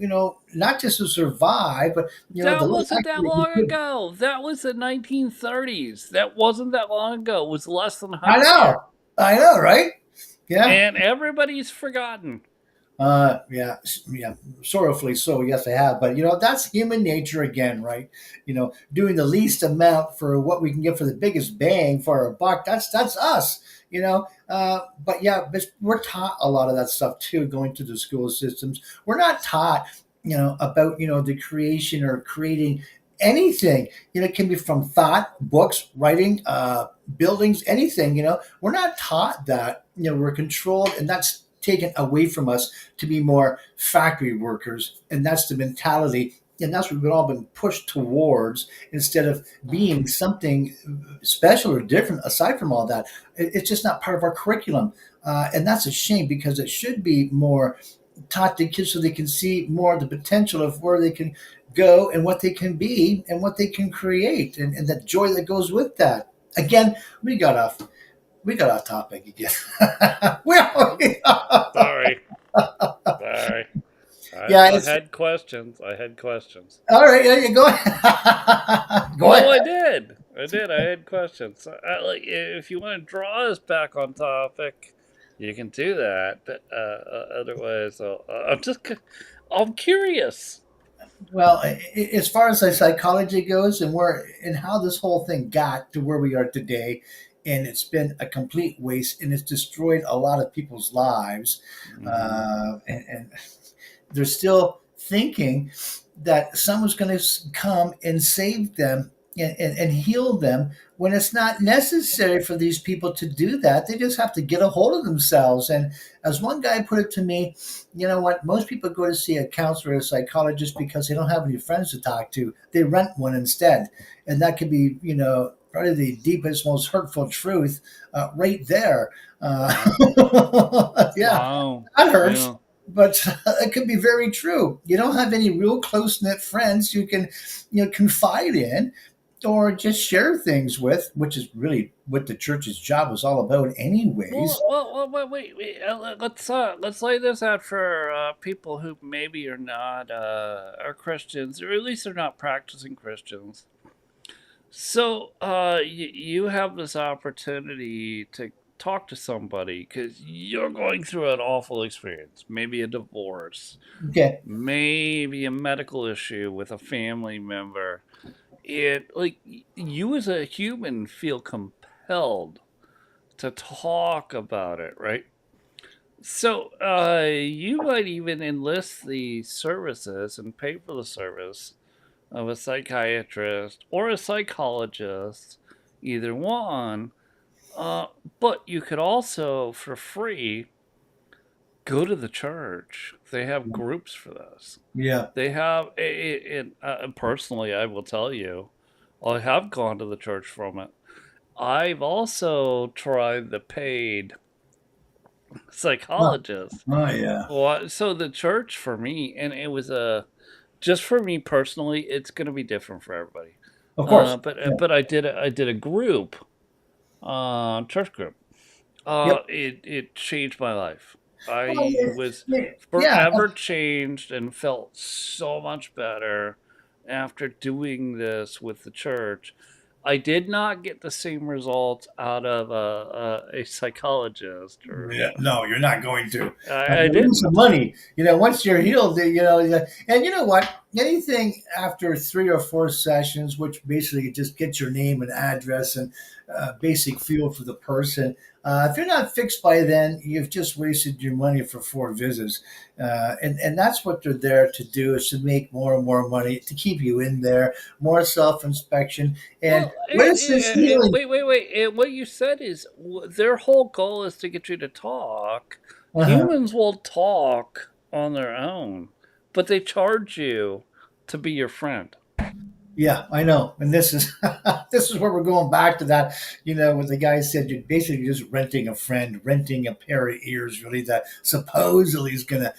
not just to survive, but to That live wasn't that actually be long good. ago. That was the 1930s. That wasn't that long ago. It was less than I 100 years. know, I know, right? Yeah. And everybody's forgotten. Yeah, yeah, sorrowfully so. Yes, I have, but that's human nature again, right? Doing the least amount for what we can get for the biggest bang for our buck. That's us. But yeah, but we're taught a lot of that stuff too, going through the school systems. We're not taught, about the creation or creating anything. It can be from thought, books, writing, buildings, anything. We're not taught that. We're controlled, and that's taken away from us to be more factory workers, and that's the mentality, and that's what we've all been pushed towards instead of being something special or different. Aside from all that, it's just not part of our curriculum, and that's a shame because it should be more taught to kids so they can see more of the potential of where they can go and what they can be and what they can create, and the joy that goes with that. Again, we got off topic again. well, Sorry. Sorry. yeah, I it's had questions. I had questions. all right. Yeah, go ahead. Go Well, ahead. I did. I did. I had questions. If you want to draw us back on topic, you can do that. But otherwise, I'm curious. Well, as far as the psychology goes, and how this whole thing got to where we are today, and it's been a complete waste, and it's destroyed a lot of people's lives, Hmm. and they're still thinking that someone's going to come and save them and heal them when it's not necessary for these people to do that. They just have to get a hold of themselves. And as one guy put it to me, you know what? Most people go to see a counselor or a psychologist because they don't have any friends to talk to. They rent one instead. And that could be, probably the deepest, most hurtful truth right there. Wow. Yeah, Wow. that hurts, Yeah. but it could be very true. You don't have any real close knit friends you can, confide in or just share things with, which is really what the church's job was all about, anyways. Wait. Let's lay this out for people who maybe are not are Christians, or at least they're not practicing Christians. So, you have this opportunity to talk to somebody because you're going through an awful experience, maybe a divorce, Okay. maybe a medical issue with a family member. You as a human feel compelled to talk about it, right? So, you might even enlist the services and pay for the service of a psychiatrist or a psychologist, either one. Uh, but you could also, for free, go to the church. They have groups for this. Yeah. They have, personally, I will tell you, I have gone to the church from it. I've also tried the paid Oh, psychologist. oh yeah. Well, so the church for me, and it was just for me personally, it's going to be different for everybody. Of course. Yeah. But I did a group, church group. Yep. It changed my life. Well, I was yeah. forever changed and felt so much better after doing this with the church. I did not get the same results out of a psychologist, or Yeah, no, you're not going to. I You lose some didn't. money. Once you're healed, and you know what? anything after 3 or 4 sessions, which basically just gets your name and address and basic feel for the person. If you're not fixed by then, you've just wasted your money for 4 visits, and that's what they're there to do, is to make more and more money, to keep you in there, more self inspection. And Well, what is this healing? wait. And what you said is their whole goal is to get you to talk. Uh-huh. Humans will talk on their own, but they charge you to be your friend. Yeah, I know. And this is this is where we're going back to that, what the guy said, you're basically just renting a friend, renting a pair of ears, really, that supposedly is gonna,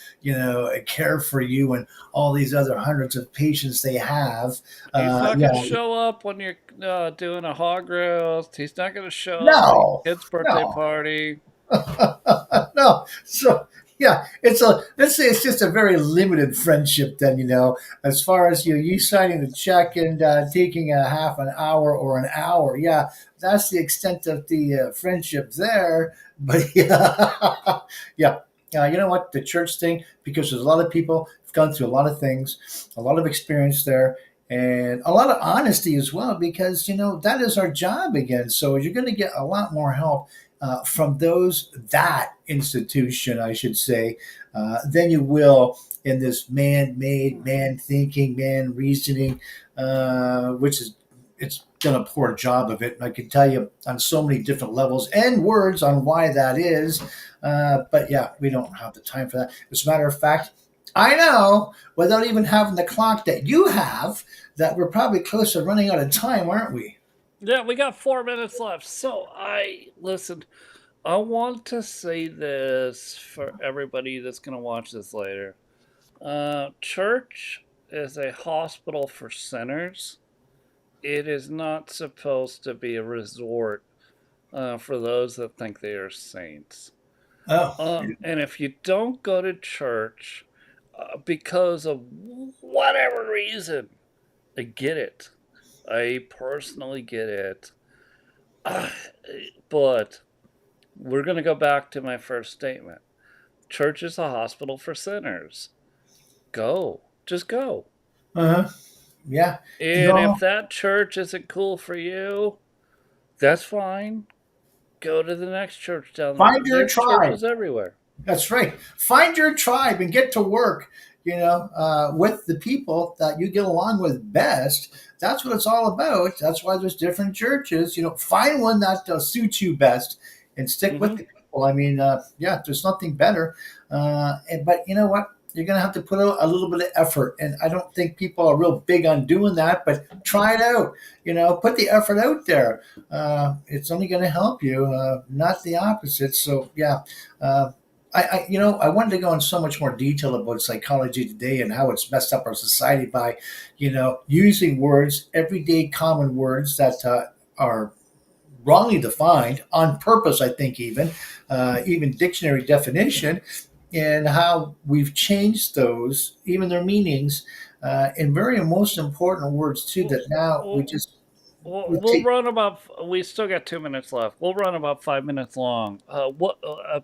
care for you and all these other hundreds of patients they have. He's not Yeah, going to show up when you're doing a hog roast. He's not going to show up at your no, kid's birthday no. party. No. So yeah, let's say it's just a very limited friendship then, as far as you signing the check and taking a half an hour or an hour. Yeah, that's the extent of the friendship there. But yeah, yeah. You know what? The church thing, because there's a lot of people who've gone through a lot of things, a lot of experience there, and a lot of honesty as well, because that is our job again. So you're going to get a lot more help from that institution, I should say, than you will in this man-made, man-thinking, man-reasoning, which is it's done a poor job of it. And I can tell you on so many different levels and words on why that is. But yeah, we don't have the time for that. As a matter of fact, I know, without even having the clock that you have, that we're probably close to running out of time, aren't we? Yeah, we got 4 minutes left. So listen. I want to say this for everybody that's going to watch this later. Church is a hospital for sinners. It is not supposed to be a resort for those that think they are saints. Oh, And if you don't go to church because of whatever reason, I get it. I personally get it. Uh, but we're going to go back to my first statement. Church is a hospital for sinners. Go. Just go. uh-huh. Yeah. And if No, that church isn't cool for you, that's fine. Go to the next church down the find road. your There's tribe. churches everywhere. That's right. Find your tribe and get to work, with the people that you get along with best. That's what it's all about. That's why there's different churches. Find one that suits you best and stick with Hmm. the people. I mean, yeah, there's nothing better. But you know what? You're going to have to put out a little bit of effort. And I don't think people are real big on doing that, but try it out. Put the effort out there. It's only going to help you, not the opposite. So, yeah. Uh, I wanted to go in so much more detail about psychology today and how it's messed up our society by, using words, everyday common words that are wrongly defined on purpose. I think even dictionary definition, and how we've changed those, even their meanings, in very most important words too. We'll, That now we we'll, just we we'll take. run about. We still got 2 minutes left. We'll run about 5 minutes long. What?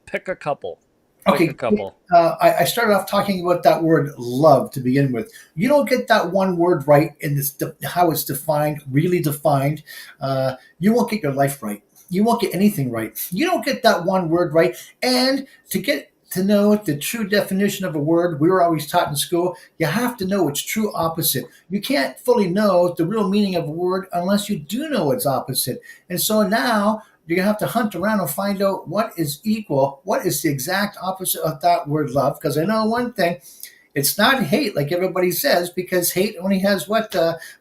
Pick a couple. Pick a Okay, couple. I started off talking about that word love to begin with. You don't get that one word right in this, how it's defined, really defined. You won't get your life right. You won't get anything right. You don't get that one word right. And to get to know the true definition of a word, we were always taught in school, you have to know its true opposite. You can't fully know the real meaning of a word unless you do know its opposite. And so now you're going to have to hunt around and find out what is equal, what is the exact opposite of that word love. Because I know one thing, it's not hate like everybody says, because hate only has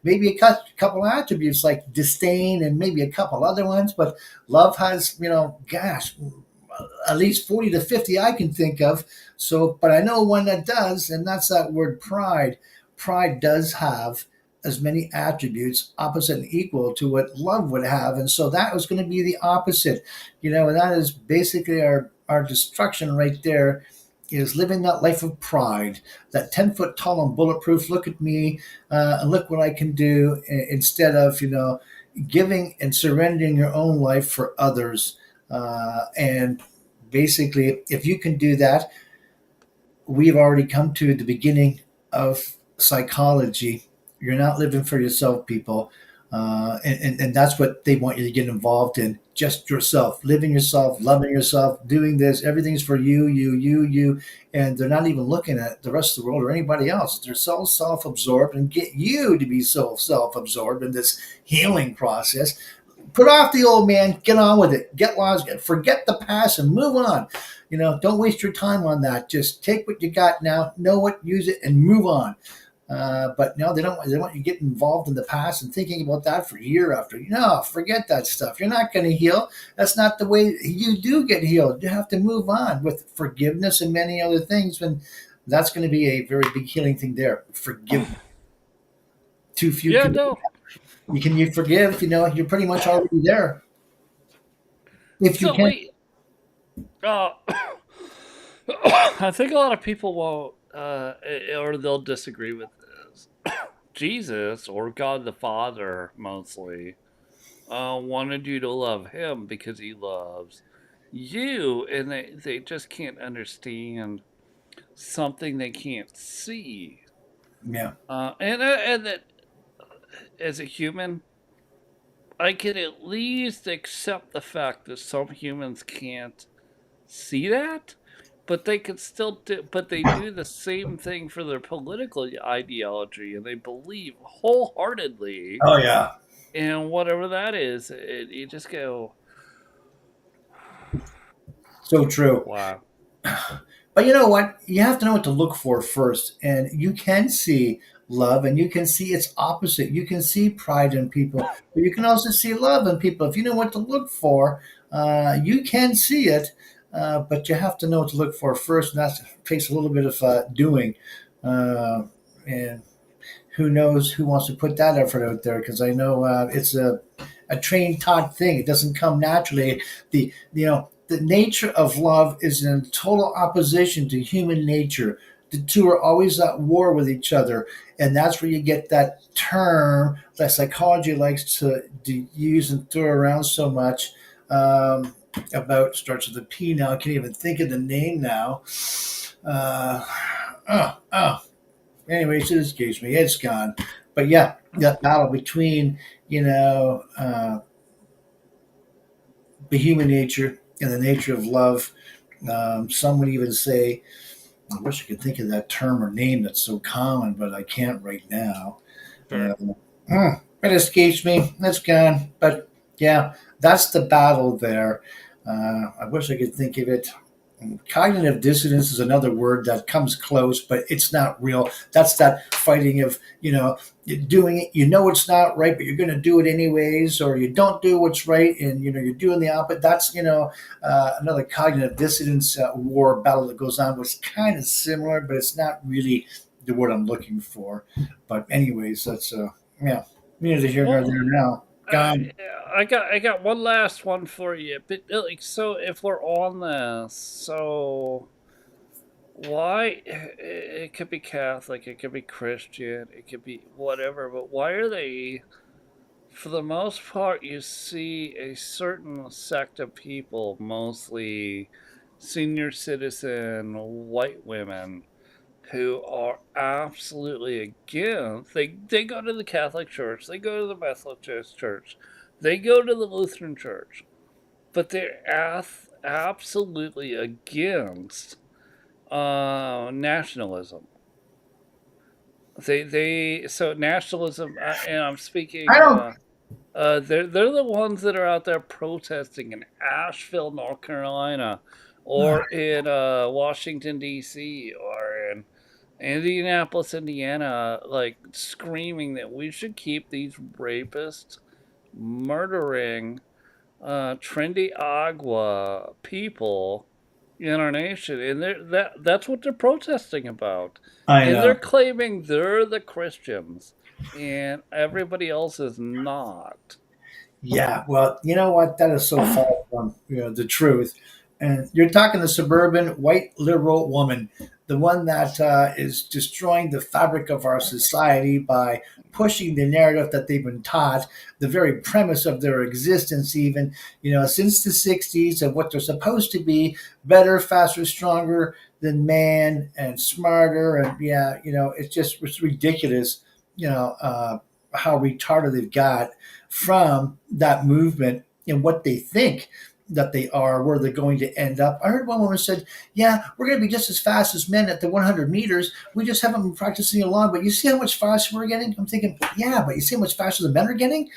maybe couple attributes like disdain and maybe a couple other ones. But love has, gosh, at least 40 to 50 I can think of. So, but I know one that does, and that's that word pride. Pride does have as many attributes, opposite and equal to what love would have. And so that was going to be the opposite, and that is basically our destruction right there, is living that life of pride, that 10 foot tall and bulletproof. Look at me, and look what I can do, instead of, giving and surrendering your own life for others. And basically, if you can do that, we've already come to the beginning of psychology. You're not living for yourself, people. And that's what they want you to get involved in. Just yourself, living yourself, loving yourself, doing this. Everything's for you, you. And they're not even looking at the rest of the world or anybody else. They're so self absorbed and get you to be so self absorbed in this healing process. Put off the old man, get on with it, get lost, forget the past and move on. Don't waste your time on that. Just take what you got now, know it, use it, and move on. But no, they don't. They want you to get involved in the past and thinking about that for year after. No, forget that stuff. You're not going to heal. That's not the way you do get healed. You have to move on with forgiveness and many other things. And that's going to be a very big healing thing there. Forgive. Too few Yeah, can. no. You forgive. You're pretty much already there if you So can. wait, uh, I think a lot of people won't, or they'll disagree with this. Jesus or God the Father mostly wanted you to love Him because He loves you, and they just can't understand something they can't see. Yeah. And that as a human, I can at least accept the fact that some humans can't see that, but they can still do. But they do the same thing for their political ideology, and they believe wholeheartedly Oh yeah. in whatever that is. You just go, So true. wow. But you know what? You have to know what to look for first. And you can see love and you can see its opposite. You can see pride in people, but you can also see love in people. If you know what to look for, you can see it, but you have to know what to look for first. And that takes a little bit of doing. Uh, and who knows who wants to put that effort out there? Because I know it's a trained taught thing. It doesn't come naturally. The nature of love is in total opposition to human nature. The two are always at war with each other, and that's where you get that term that psychology likes to use and throw around so much. About starts with a P now. I can't even think of the name now. Uh, oh, oh. Anyways, it escapes me. It's gone. But yeah, that battle between you know the human nature and the nature of love. Some would even say, I wish I could think of that term or name that's so common, but I can't right now. Sure. It escapes me. It's gone. But yeah, that's the battle there. I wish I could think of it. Cognitive dissonance is another word that comes close, but it's not real. That's that fighting of, you're doing it, it's not right, but you're going to do it anyways, or you don't do what's right and, you're doing the opposite. That's, another cognitive dissonance war battle that goes on, was kind of similar, but it's not really the word I'm looking for. But anyways, that's, yeah, neither here nor Well, there now. I, Gone. I got one last one for you. But like, so if we're on this, so why it could be Catholic, it could be Christian, it could be whatever, but why are they? For the most part, you see a certain sect of people, mostly senior citizen white women, who are absolutely against. They go to the Catholic Church, they go to the Methodist Church, they go to the Lutheran Church, but they're absolutely against nationalism. They so nationalism, and I'm I speaking. don't, They're the ones that are out there protesting in Asheville, North Carolina, or in Washington D.C., or in Indianapolis, Indiana, like screaming that we should keep these rapists, murdering, trendy agua people in our nation, and that's what they're protesting about, I and they're know. claiming they're the Christians, and everybody else is not. Yeah, well, you know what? That is so far from the truth. And you're talking the suburban white liberal woman the one that is destroying the fabric of our society by pushing the narrative that they've been taught, the very premise of their existence, even, since the 60s, of what they're supposed to be: better, faster, stronger than man, and smarter. And yeah, it's ridiculous, how retarded they've got from that movement and what they think that they are, where they're going to end up. I heard one woman said, "Yeah, we're going to be just as fast as men at the 100 meters. We just haven't been practicing along. But you see how much faster we're getting?" I'm thinking, yeah, but you see how much faster the men are getting?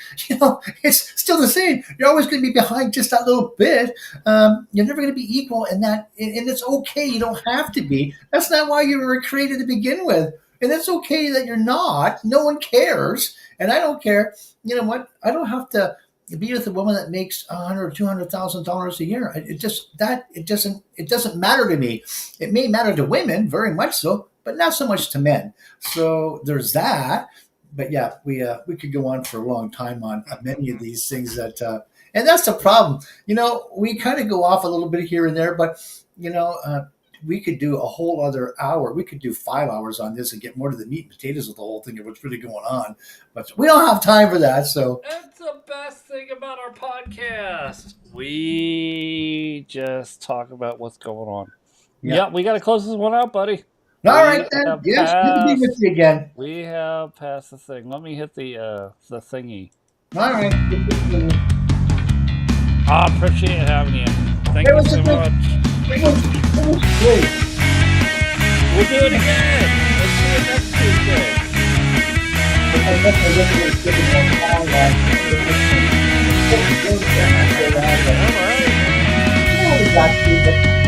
It's still the same. You're always going to be behind just that little bit. You're never going to be equal, and it's okay. You don't have to be. That's not why you were created to begin with. And it's okay that you're not. No one cares, and I don't care. You know what? I don't have to be with a woman that makes $100,000 or $200,000 a year. It doesn't matter to me. It may matter to women, very much so, but not so much to men. So there's that. But yeah, we could go on for a long time on many of these things and that's the problem. We kind of go off a little bit here and there, but we could do a whole other hour. We could do 5 hours on this and get more to the meat and potatoes of the whole thing of what's really going on. But we don't have time for that. So that's the best thing about our podcast. We just talk about what's going on. Yeah, we got to close this one out, buddy. All right, then. Yes, good to be with you again. We have passed the thing. Let me hit the thingy. All right. I appreciate having you. Thank you so much. It was great. We'll do it again. Let's do it next Tuesday.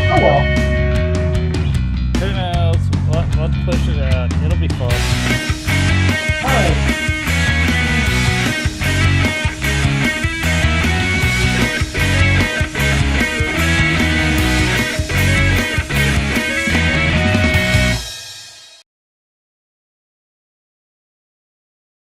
All right. Who knows? Let's push it out. It'll be fun.